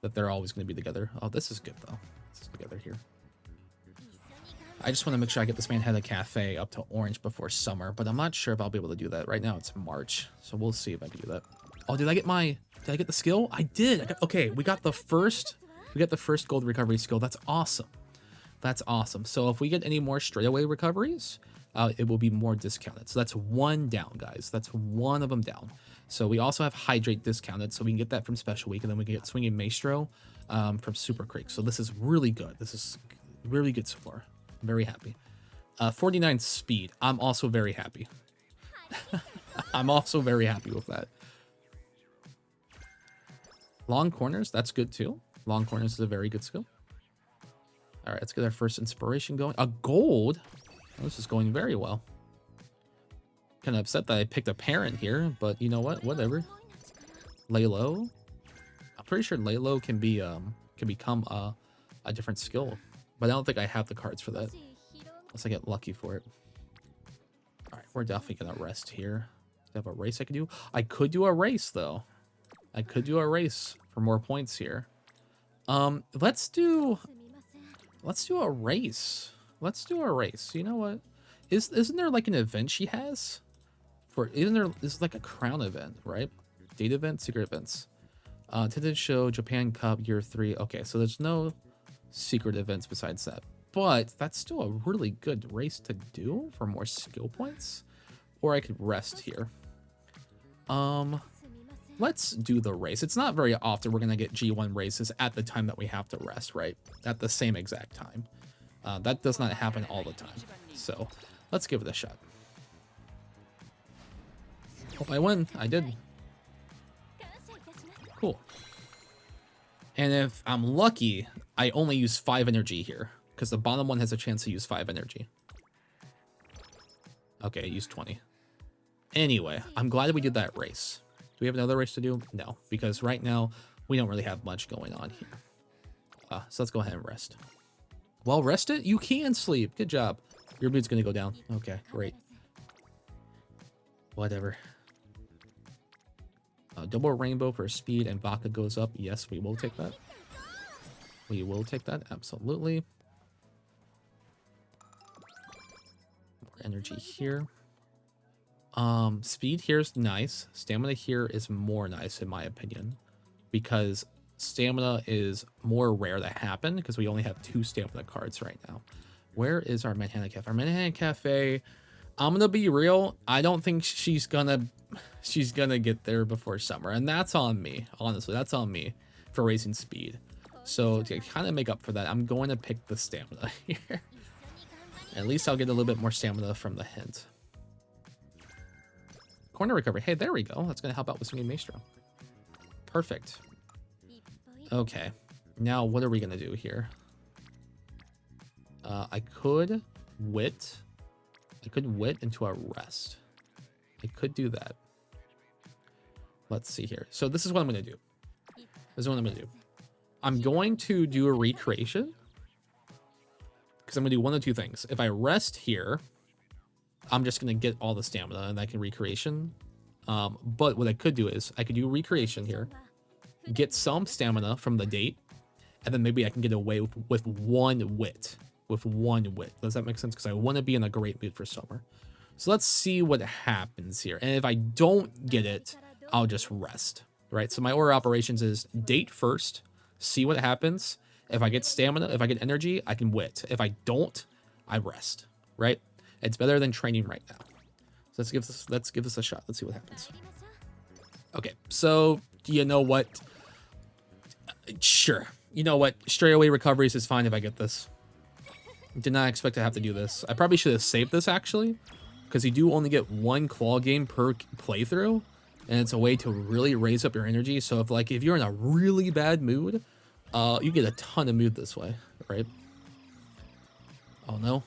A: that they're always going to be together. Oh, this is good, though. This is together here. I just want to make sure I get this Manhattan Cafe up to orange before summer, but I'm not sure if I'll be able to do that. Right now, it's March, so we'll see if I can do that. Oh, did I get the skill? I did. Okay, we got the first gold recovery skill. That's awesome. That's awesome. So if we get any more straightaway recoveries, it will be more discounted. So that's one down, guys. That's one of them down. So we also have Hydrate discounted, so we can get that from Special Week, and then we can get Swinging Maestro from Super Creek. So this is really good. This is really good so far. I'm very happy. 49 speed. I'm also very happy. I'm also very happy with that. Long corners, that's good too. Long corners is a very good skill. All right, let's get our first inspiration going. A gold. Oh, this is going very well. Kind of upset that I picked a parent here, but you know what? Whatever. Lay low. I'm pretty sure lay low can be can become a different skill, but I don't think I have the cards for that. Unless I get lucky for it. All right, we're definitely gonna rest here. Do I have a race I could do? I could do a race though. I could do a race for more points here. Let's do a race. Let's do a race. You know what? Isn't there like an event she has? Is like a crown event, right? Date event, secret events. Tinted show, Japan Cup, year 3. Okay, so there's no secret events besides that. But that's still a really good race to do for more skill points. Or I could rest here. Let's do the race. It's not very often we're gonna get G1 races at the time that we have to rest, right? At the same exact time. That does not happen all the time. So let's give it a shot. Hope I win. I did. Cool. And if I'm lucky, I only use 5 energy here, because the bottom one has a chance to use 5 energy. Okay, I used 20. Anyway, I'm glad we did that race. Do we have another race to do? No, because right now we don't really have much going on here. So let's go ahead and rest. Well, rest it? You can sleep. Good job. Your mood's gonna go down. Okay, great. Whatever. Double rainbow for speed and vodka goes up. Yes, we will take that. We will take that, absolutely. More energy here. Speed here is nice. Stamina here is more nice in my opinion, because stamina is more rare to happen because we only have 2 stamina cards right now. Where is our Manhattan Cafe? Our Manhattan Cafe, I'm gonna be real, I don't think she's gonna get there before summer, and that's on me. Honestly, that's on me for raising speed. So to kind of make up for that, I'm going to pick the stamina here. At least I'll get a little bit more stamina from the hint. Corner recovery. Hey, there we go. That's going to help out with Swinging Maestro. Perfect. Okay. Now, what are we going to do here? I could wit. I could wit into a rest. I could do that. Let's see here. So this is what I'm going to do. This is what I'm going to do. I'm going to do a recreation. Because I'm going to do one of 2 things. If I rest here, I'm just going to get all the stamina and I can recreation. But what I could do is I could do recreation here, get some stamina from the date, and then maybe I can get away with 1 wit. With 1 wit. Does that make sense? Because I want to be in a great mood for summer. So let's see what happens here. And if I don't get it, I'll just rest. Right? So my order of operations is date first, see what happens. If I get stamina, if I get energy, I can wit. If I don't, I rest. Right? It's better than training right now. So let's give this a shot. Let's see what happens. Okay, so you know what? Sure. You know what? Straightaway recoveries is fine if I get this. Did not expect to have to do this. I probably should have saved this actually, because you do only get 1 claw game per playthrough, and it's a way to really raise up your energy. So if you're in a really bad mood, you get a ton of mood this way, right? Oh no.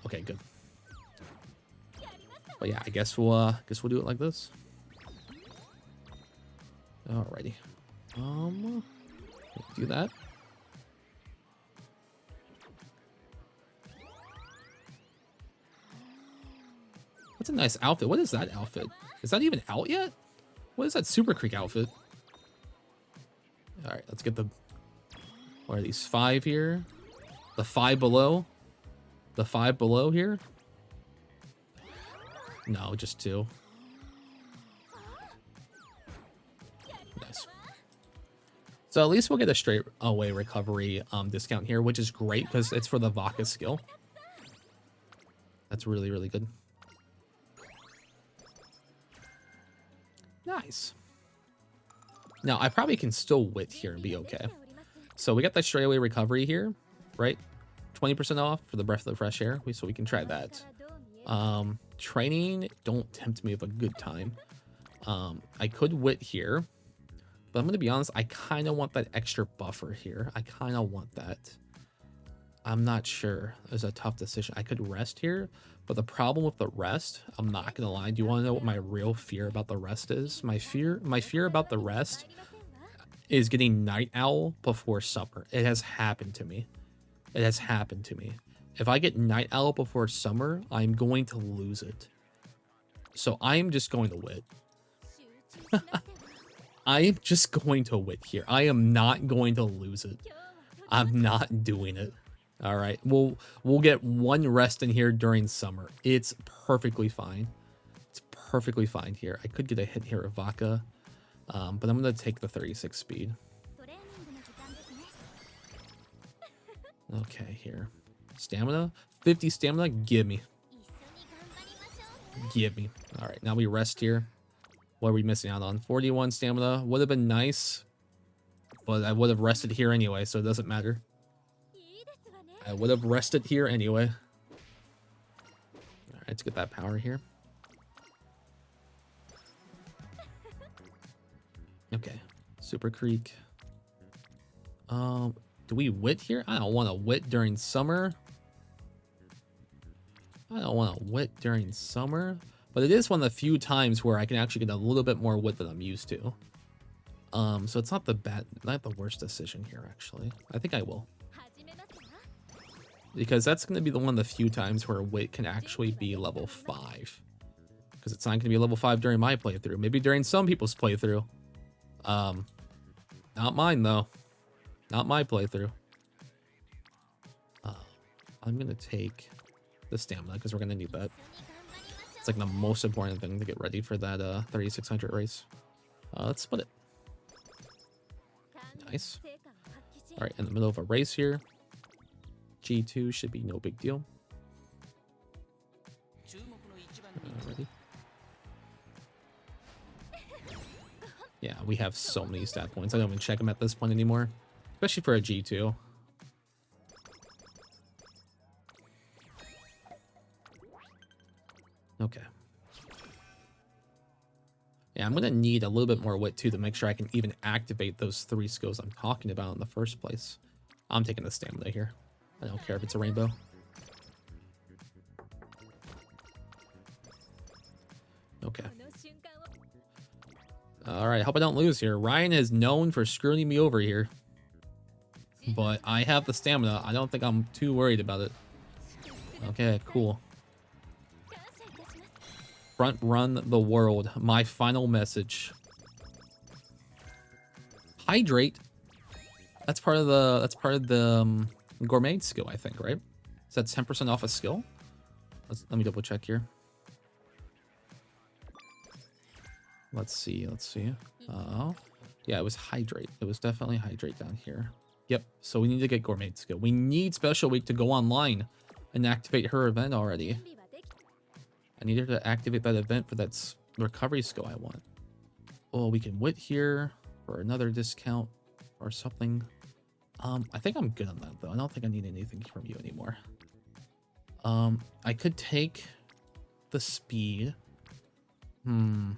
A: Okay, good. But yeah, I guess we'll do it like this. Alrighty. Do that. That's a nice outfit. What is that outfit? Is that even out yet? What is that Super Creek outfit? Alright, let's get the... What are these? 5 here? The 5 below? The 5 below here? No, just 2. Nice. So at least we'll get a straight away recovery discount here, which is great because it's for the Vodka skill. That's really, really good. Nice. Now, I probably can still wit here and be okay. So we got the straightaway recovery here, right? 20% off for the breath of the fresh air, so we can try that. Training, don't tempt me with a good time. I could wit here, but I'm gonna be honest, I kind of want that extra buffer here. I kind of want that. I'm not sure. It's a tough decision. I could rest here, but the problem with the rest, I'm not gonna lie. Do you want to know what my real fear about the rest is? My fear about the rest is getting Night Owl before summer. It has happened to me. It has happened to me. If I get Night Owl before summer, I'm going to lose it. So I'm just going to wit. I am just going to wit here. I am not going to lose it. I'm not doing it. All right, we'll get one rest in here during summer. It's perfectly fine. It's perfectly fine here. I could get a hit here of Vodka, but I'm gonna take the 36 speed. Okay, here. Stamina, 50 stamina. Give me. Give me. All right, now we rest here. What are we missing out on? 41 stamina would have been nice, but I would have rested here anyway, so it doesn't matter. I would have rested here anyway. All right, let's get that power here. Okay, Super Creek. Do we wit here? I don't want to wit during summer. I don't want to wit during summer, but it is one of the few times where I can actually get a little bit more wit than I'm used to. So it's not the worst decision here, actually. I think I will. Because that's going to be one of the few times where wit can actually be level 5. Because it's not going to be level 5 during my playthrough. Maybe during some people's playthrough. Not mine, though. Not my playthrough. I'm going to take the stamina because we're going to need that. It's like the most important thing to get ready for that 3600 race. Let's split it. Nice. All right, in the middle of a race here. G2 should be no big deal. Ready? Yeah, we have so many stat points. I don't even check them at this point anymore, especially for a G2. Okay. Yeah, I'm gonna need a little bit more wit too to make sure I can even activate those 3 skills I'm talking about in the first place. I'm taking the stamina here. I don't care if it's a rainbow. Okay. Alright, hope I don't lose here. Ryan is known for screwing me over here. But I have the stamina. I don't think I'm too worried about it. Okay, cool. Front run the world. My final message. Hydrate. That's part of the gourmet skill, I think, right? Is that 10% off a skill? Let me double check here. Let's see. Yeah, it was hydrate. It was definitely hydrate down here. Yep. So we need to get gourmet skill. We need Special Week to go online and activate her event already. I need her to activate that event for that recovery skill I want. Oh, we can wit here for another discount or something. I think I'm good on that though. I don't think I need anything from you anymore. I could take the speed. I'm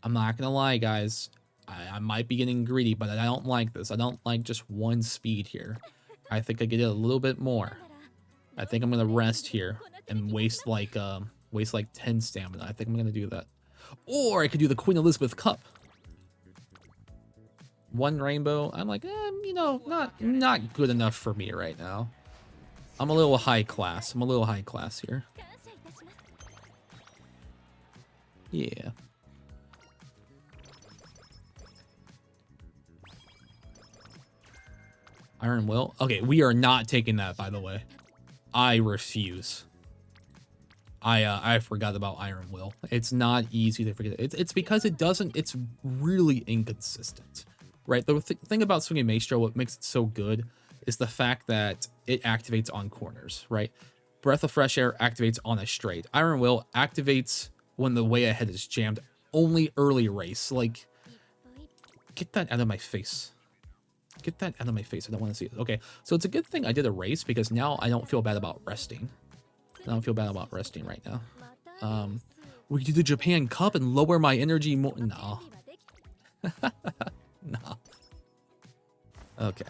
A: not gonna lie, guys. I might be getting greedy, but I don't like this. I don't like just one speed here. I think I get it a little bit more. I think I'm gonna rest here and waste like 10 stamina. I think I'm gonna do that. Or I could do the Queen Elizabeth Cup. 1 rainbow. I'm like, you know, not good enough for me right now. I'm a little high class. I'm a little high class here. Yeah. Iron Will. Okay, we are not taking that, by the way. I refuse. I forgot about Iron Will. It's not easy to forget. It's because it's really inconsistent, right? The thing about Swinging Maestro, what makes it so good is the fact that it activates on corners, right? Breath of Fresh Air activates on a straight. Iron Will activates when the way ahead is jammed. Only early race. Like, get that out of my face. Get that out of my face. I don't want to see it. Okay, so it's a good thing I did a race because now I don't feel bad about resting. I don't feel bad about resting right now. We do the Japan Cup and lower my energy more. No. No. Okay.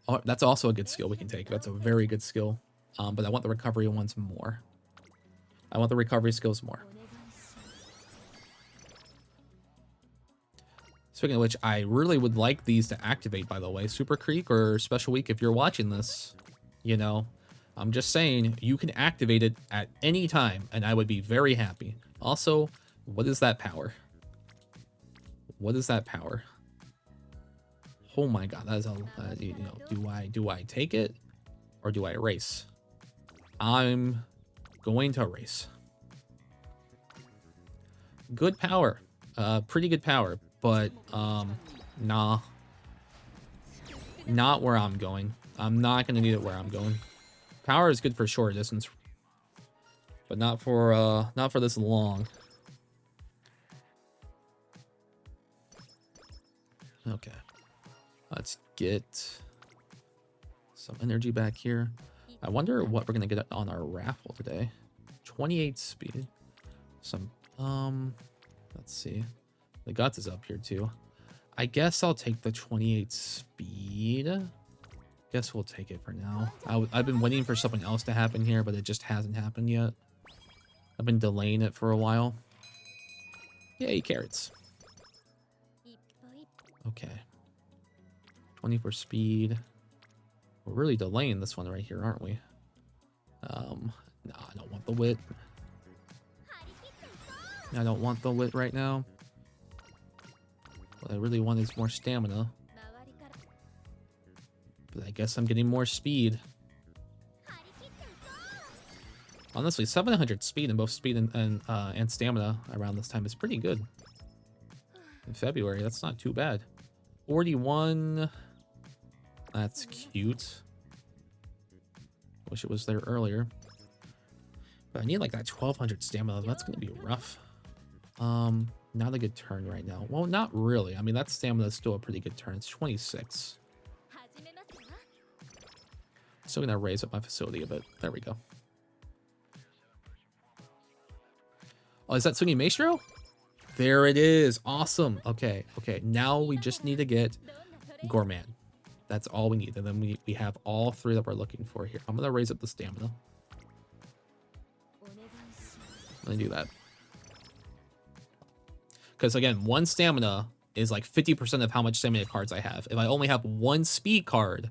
A: Oh, that's also a good skill we can take. That's a very good skill. But I want the recovery ones more. I want the recovery skills more. Speaking of which, I really would like these to activate, by the way. Super Creek or Special Week, if you're watching this, you know, I'm just saying you can activate it at any time, and I would be very happy. Also, what is that power? What is that power? Oh my god, that is a, you know, do I take it or do I race? I'm going to race. Good power, pretty good power, but nah, not where I'm going. I'm not gonna need it where I'm going. Power is good for short distance, but not for this long. Okay. Let's get some energy back here. I wonder what we're gonna get on our raffle today. 28 speed. Some let's see. The guts is up here too. I guess I'll take the 28 speed. Guess we'll take it for now. I've been waiting for something else to happen here, but it just hasn't happened yet. I've been delaying it for a while. Yay, carrots. Okay. 24 speed. We're really delaying this one right here, aren't we? No, I don't want the wit. I don't want the wit right now. What I really want is more stamina. But I guess I'm getting more speed. Honestly, 700 speed in both speed and stamina around this time is pretty good. In February, that's not too bad. 41. That's cute. Wish it was there earlier. But I need like that 1200 stamina. That's going to be rough. Not a good turn right now. Well, not really. I mean, that stamina is still a pretty good turn. It's 26. Still going to raise up my facility a bit. There we go. Oh, is that Swinging Maestro? There it is. Awesome. Okay. Okay. Now we just need to get Gourmand. That's all we need. And then we have all three that we're looking for here. I'm going to raise up the stamina. Let me do that. Because again, one stamina is like 50% of how much stamina cards I have. If I only have one speed card,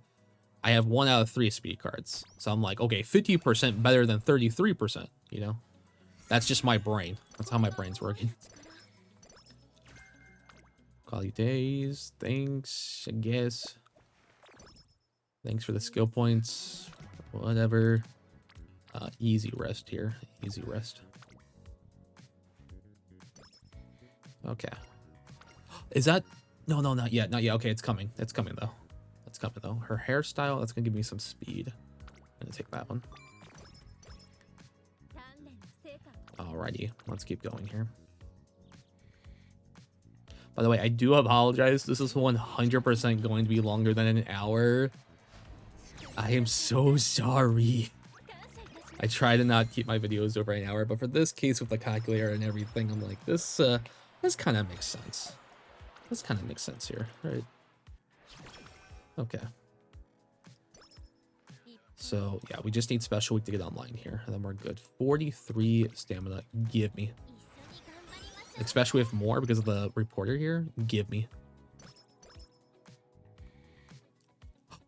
A: I have 1 out of 3 speed cards. So I'm like, okay, 50% better than 33%, you know? That's just my brain. That's how my brain's working. Quality days. Thanks, I guess. Thanks for the skill points. Whatever. Easy rest here. Easy rest. Okay. Is that... No, not yet. Not yet. Okay, it's coming. It's coming, though. It's coming, though. Her hairstyle, that's going to give me some speed. I'm going to take that one. Alrighty. Let's keep going here. By the way, I do apologize. This is 100% going to be longer than an hour. I am so sorry. I try to not keep my videos over an hour, but for this case with the calculator and everything, I'm like, this kind of makes sense. This kind of makes sense here, right? Okay. So, yeah, we just need Special Week to get online here, and then we're good. 43 stamina, give me. Especially with more because of the reporter here, give me.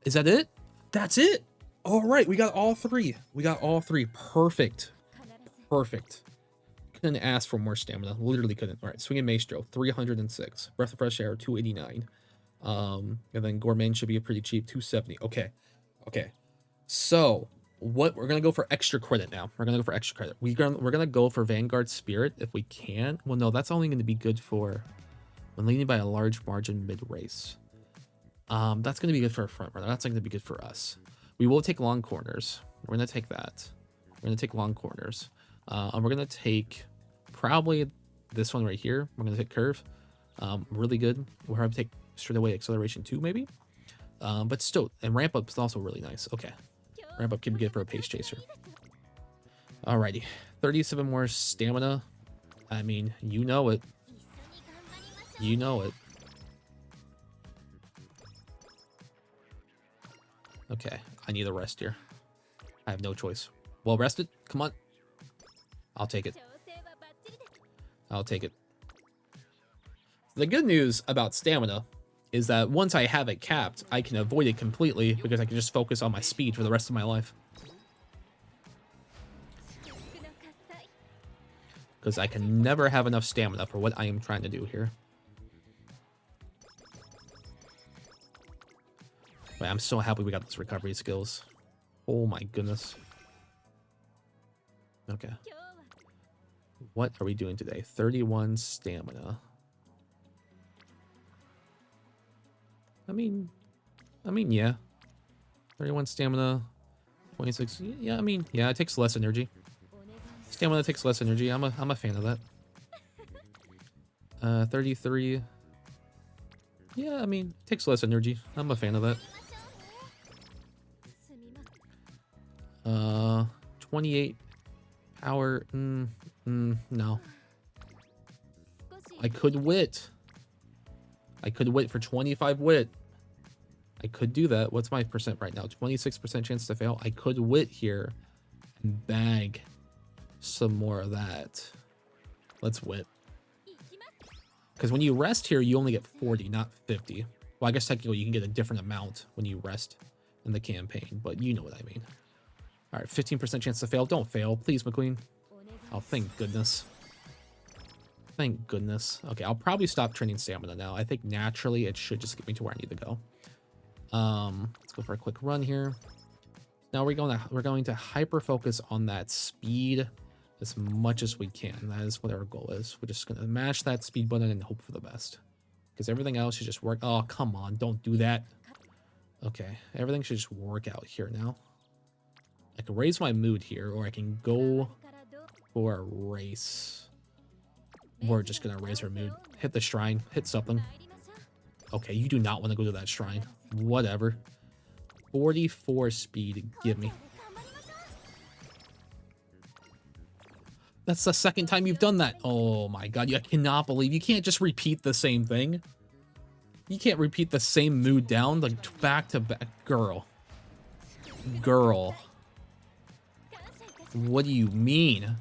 A: Is that it? That's it! All right, we got all three. We got all three. Perfect. Perfect. Couldn't ask for more stamina. Literally couldn't. All right, Swinging Maestro, 306. Breath of Fresh Air, 289. And then Gourmand should be a pretty cheap, 270. Okay. Okay. So, what we're gonna go for extra credit now. We're gonna go for extra credit. We're gonna go for Vanguard Spirit if we can. Well, no, that's only gonna be good for when leading by a large margin mid-race. That's going to be good for a front runner. That's going to be good for us. We will take long corners. We're going to take that. We're going to take long corners. And we're going to take probably this one right here. We're going to take curve. Really good. We're going to take straight away acceleration 2 maybe. But still, and ramp up is also really nice. Okay. Ramp up can be good for a pace chaser. Alrighty. 37 more stamina. I mean, you know it. You know it. Okay, I need a rest here. I have no choice. Well rested? Come on. I'll take it. I'll take it. The good news about stamina is that once I have it capped, I can avoid it completely because I can just focus on my speed for the rest of my life. Because I can never have enough stamina for what I am trying to do here. Wait, I'm so happy we got this recovery skills. Oh my goodness. Okay. What are we doing today? 31 stamina. I mean, yeah. 31 stamina, 26. Yeah, I mean, yeah, it takes less energy. Stamina takes less energy. I'm a fan of that. 33. Yeah, I mean, it takes less energy. I'm a fan of that. 28 power. No. I could wit. I could wit for 25 wit. I could do that. What's my percent right now? 26% chance to fail. I could wit here and bag some more of that. Let's wit. Because when you rest here, you only get 40, not 50. Well, I guess technically you can get a different amount when you rest in the campaign, but you know what I mean. All right, 15% chance to fail. Don't fail, please, McQueen. Oh, thank goodness. Thank goodness. Okay, I'll probably stop training stamina now. I think naturally it should just get me to where I need to go. Let's go for a quick run here. Now we're going to hyper focus on that speed as much as we can. That is what our goal is. We're just gonna mash that speed button and hope for the best. Because everything else should just work. Oh, come on, don't do that. Okay, everything should just work out here now. I can raise my mood here, or I can go for a race. We're just gonna raise our mood. Hit the shrine, hit something. Okay, you do not want to go to that shrine. Whatever. 44 speed, give me. That's the second time you've done that. Oh my god, I cannot believe you can't just repeat the same thing. You can't repeat the same mood down, like back to back. Girl. Girl. What do you mean?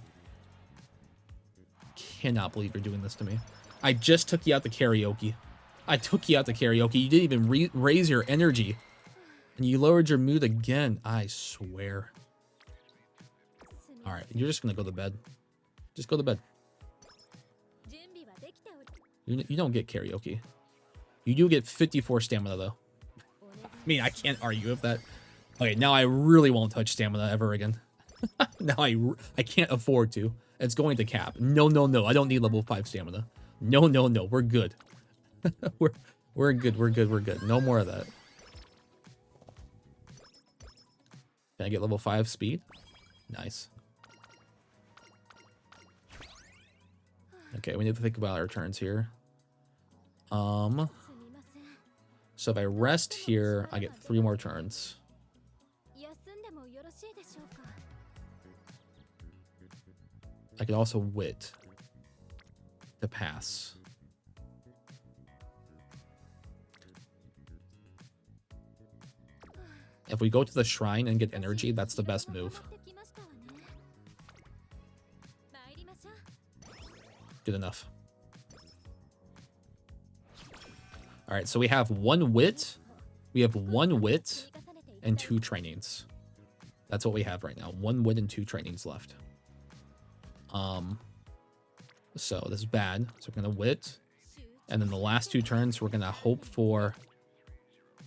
A: Cannot believe you're doing this to me. I just took you out to karaoke. I took you out to karaoke. You didn't even raise your energy. And you lowered your mood again. I swear. Alright, you're just gonna go to bed. Just go to bed. You don't get karaoke. You do get 54 stamina, though. I mean, I can't argue with that. Okay, now I really won't touch stamina ever again. Now I can't afford to. It's going to cap. No, no, no. I don't need level 5 stamina. No, no, no. We're good. we're good. We're good. We're good. No more of that. Can I get level 5 speed? Nice. Okay, we need to think about our turns here. So if I rest here, I get 3 more turns. I could also wit to pass. If we go to the shrine and get energy, that's the best move. Good enough. All right, so we have 1 wit. We have 1 wit and 2 trainings. That's what we have right now. 1 wit and 2 trainings left. So this is bad. So we're gonna wit, and then the last 2 turns we're gonna hope for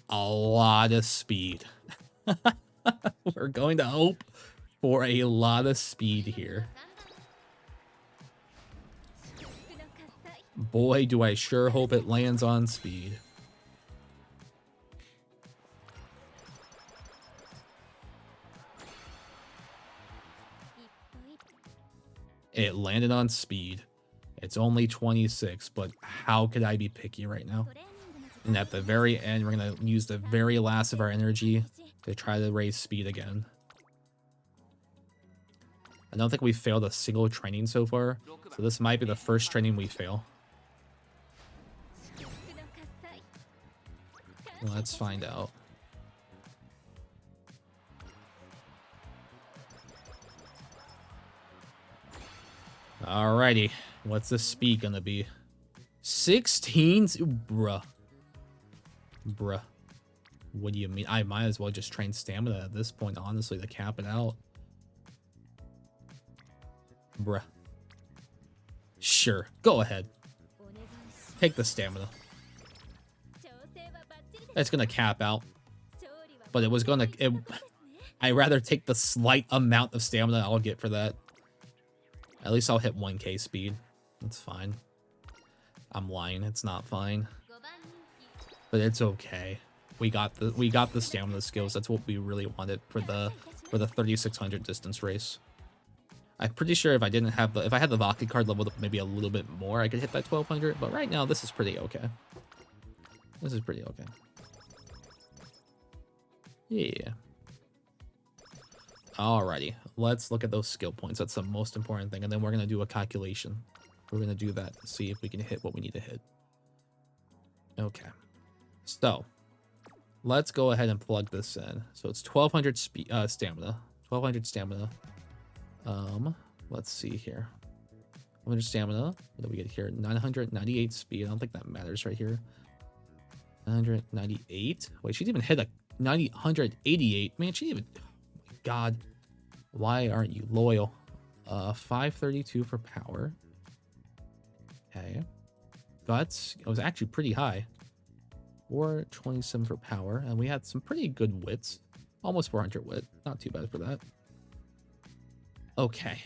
A: a lot of speed. We're going to hope for a lot of speed here. Boy, do I sure hope it lands on speed. It landed on speed. It's only 26, but how could I be picky right now? And at the very end, we're going to use the very last of our energy to try to raise speed again. I don't think we failed a single training so far, so this might be the first training we fail. Let's find out. Alrighty, what's the speed gonna be? 16? Bruh. Bruh. What do you mean? I might as well just train stamina at this point, honestly, to cap it out. Bruh. Sure, go ahead. Take the stamina. It's gonna cap out. But it was gonna... I'd rather take the slight amount of stamina I'll get for that. At least I'll hit 1k speed. That's fine. I'm lying. It's not fine. But it's okay. We got the stamina skills. That's what we really wanted for the 3600 distance race. I'm pretty sure if I had the Vodka card leveled up maybe a little bit more, I could hit that 1200. But right now, this is pretty okay. This is pretty okay. Yeah. Alrighty, let's look at those skill points. That's the most important thing. And then we're going to do a calculation. We're going to do that to see if we can hit what we need to hit. Okay. So, let's go ahead and plug this in. So it's 1200 stamina. 1200 stamina. Let's see here. 100 stamina. What do we get here? 998 speed. I don't think that matters right here. 998. Wait, she didn't even hit a 988. Man, she even... God, why aren't you loyal? 532 for power. Okay. Guts, it was actually pretty high. 427 for power, and we had some pretty good wits. Almost 400 wit. Not too bad for that. Okay.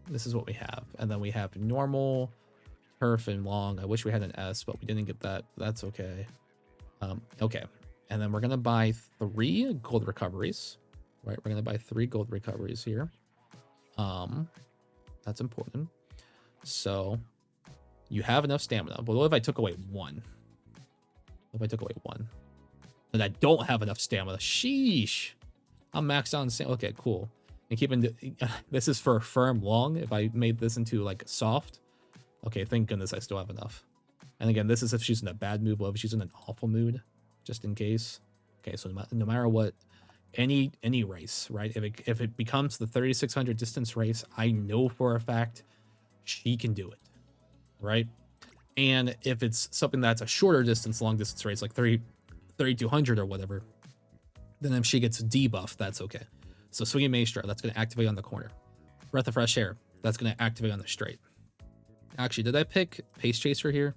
A: This is what we have. And then we have normal, perf, and long. I wish we had an S, but we didn't get that. That's okay. Okay. And then we're going to buy 3 gold recoveries. Right, we're gonna buy 3 gold recoveries here. That's important. So you have enough stamina. But what if I took away 1? If I took away 1, then I don't have enough stamina. Sheesh. I'm maxed out on stamina. Okay, cool. And keeping this is for firm long. If I made this into like soft, okay, thank goodness I still have enough. And again, this is if she's in a bad mood. Well, if she's in an awful mood, just in case. Okay, so no matter what. Any race, right? If it becomes the 3600 distance race, I know for a fact she can do it, right? And if it's something that's a shorter distance, long distance race, like 3200 or whatever, then if she gets debuffed, that's okay. So Swinging Maestro, that's going to activate on the corner. Breath of Fresh Air, that's going to activate on the straight. Actually, did I pick Pace Chaser here?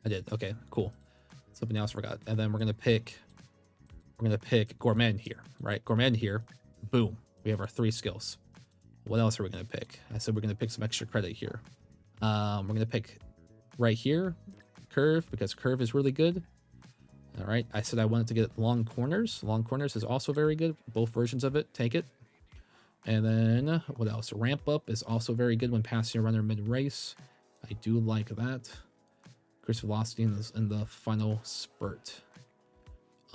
A: I did. Okay, cool. Something else I forgot. And then we're going to pick Gourmand here, right? Gourmand here. Boom. We have our 3 skills. What else are we going to pick? I said we're going to pick some extra credit here. We're going to pick right here, Curve, because Curve is really good. All right. I said I wanted to get Long Corners. Long Corners is also very good. Both versions of it. Take it. And then what else? Ramp Up is also very good when passing a runner mid-race. I do like that. Increase velocity in the final spurt.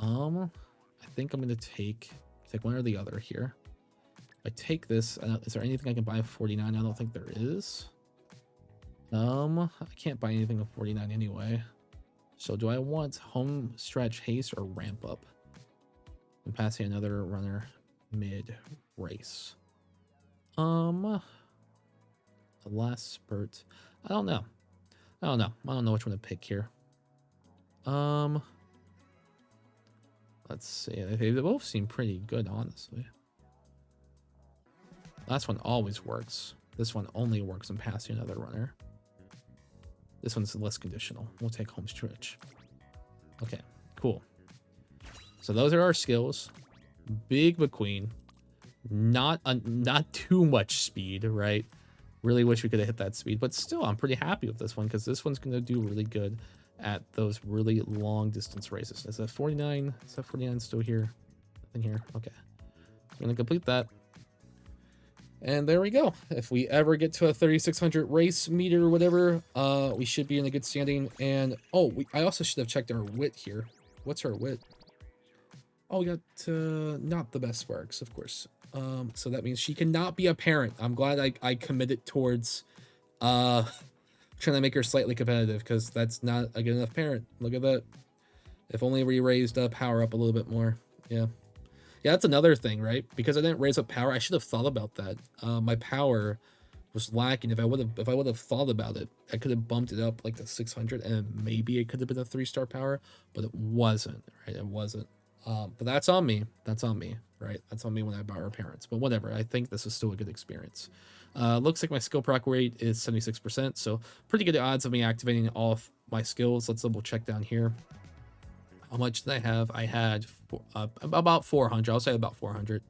A: I think I'm going to take one or the other here. If I take this, is there anything I can buy at 49? I don't think there is. I can't buy anything at 49 anyway. So do I want Home Stretch Haste or Ramp Up? I'm passing another runner mid-race. The last spurt. I don't know. I don't know which one to pick here. Let's see. They both seem pretty good, honestly. Last one always works. This one only works when passing another runner. This one's less conditional. We'll take Home Stretch. Okay, cool. So those are our skills. Big McQueen. Not too much speed, right? Really wish we could have hit that speed, but still, I'm pretty happy with this one because this one's going to do really good at those really long distance races. Is that 49? Is that 49 still here? Nothing here. Okay. I'm going to complete that. And there we go. If we ever get to a 3600 race meter or whatever, we should be in a good standing. And oh, I also should have checked our wit here. What's our wit? Oh, we got not the best sparks, of course. So that means she cannot be a parent. I'm glad I committed towards trying to make her slightly competitive, because that's not a good enough parent. Look at that. If only we raised power up a little bit more. Yeah. Yeah, that's another thing, right? Because I didn't raise up power, I should have thought about that. My power was lacking. If I would have thought about it, I could have bumped it up like to 600, and maybe it could have been a 3-star power, but it wasn't, right? It wasn't. But that's on me. That's on me, right? That's on me when I borrow parents. But whatever. I think this is still a good experience. Looks like my skill proc rate is 76%, so pretty good odds of me activating all of my skills. Let's double check down here. How much did I have? I had about 400. I'll say about 400.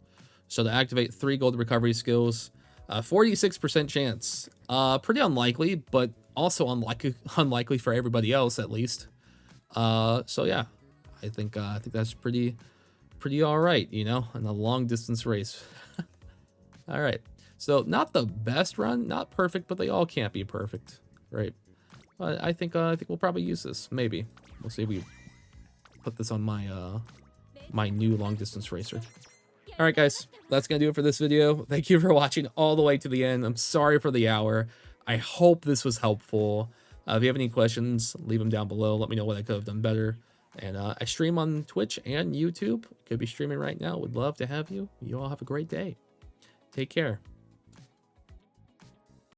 A: So to activate 3 gold recovery skills, 46% chance. Pretty unlikely, but also unlikely for everybody else at least. So yeah, I think that's pretty all right, you know, in a long distance race. All right. So not the best run, not perfect, but they all can't be perfect, right? But I think we'll probably use this. Maybe we'll see if we put this on my my new long distance racer. All right, guys, that's gonna do it for this video. Thank you for watching all the way to the end. I'm sorry for the hour. I hope this was helpful. If you have any questions, leave them down below. Let me know what I could have done better. And I stream on Twitch and YouTube. Could be streaming right now. Would love to have you. You all have a great day. Take care.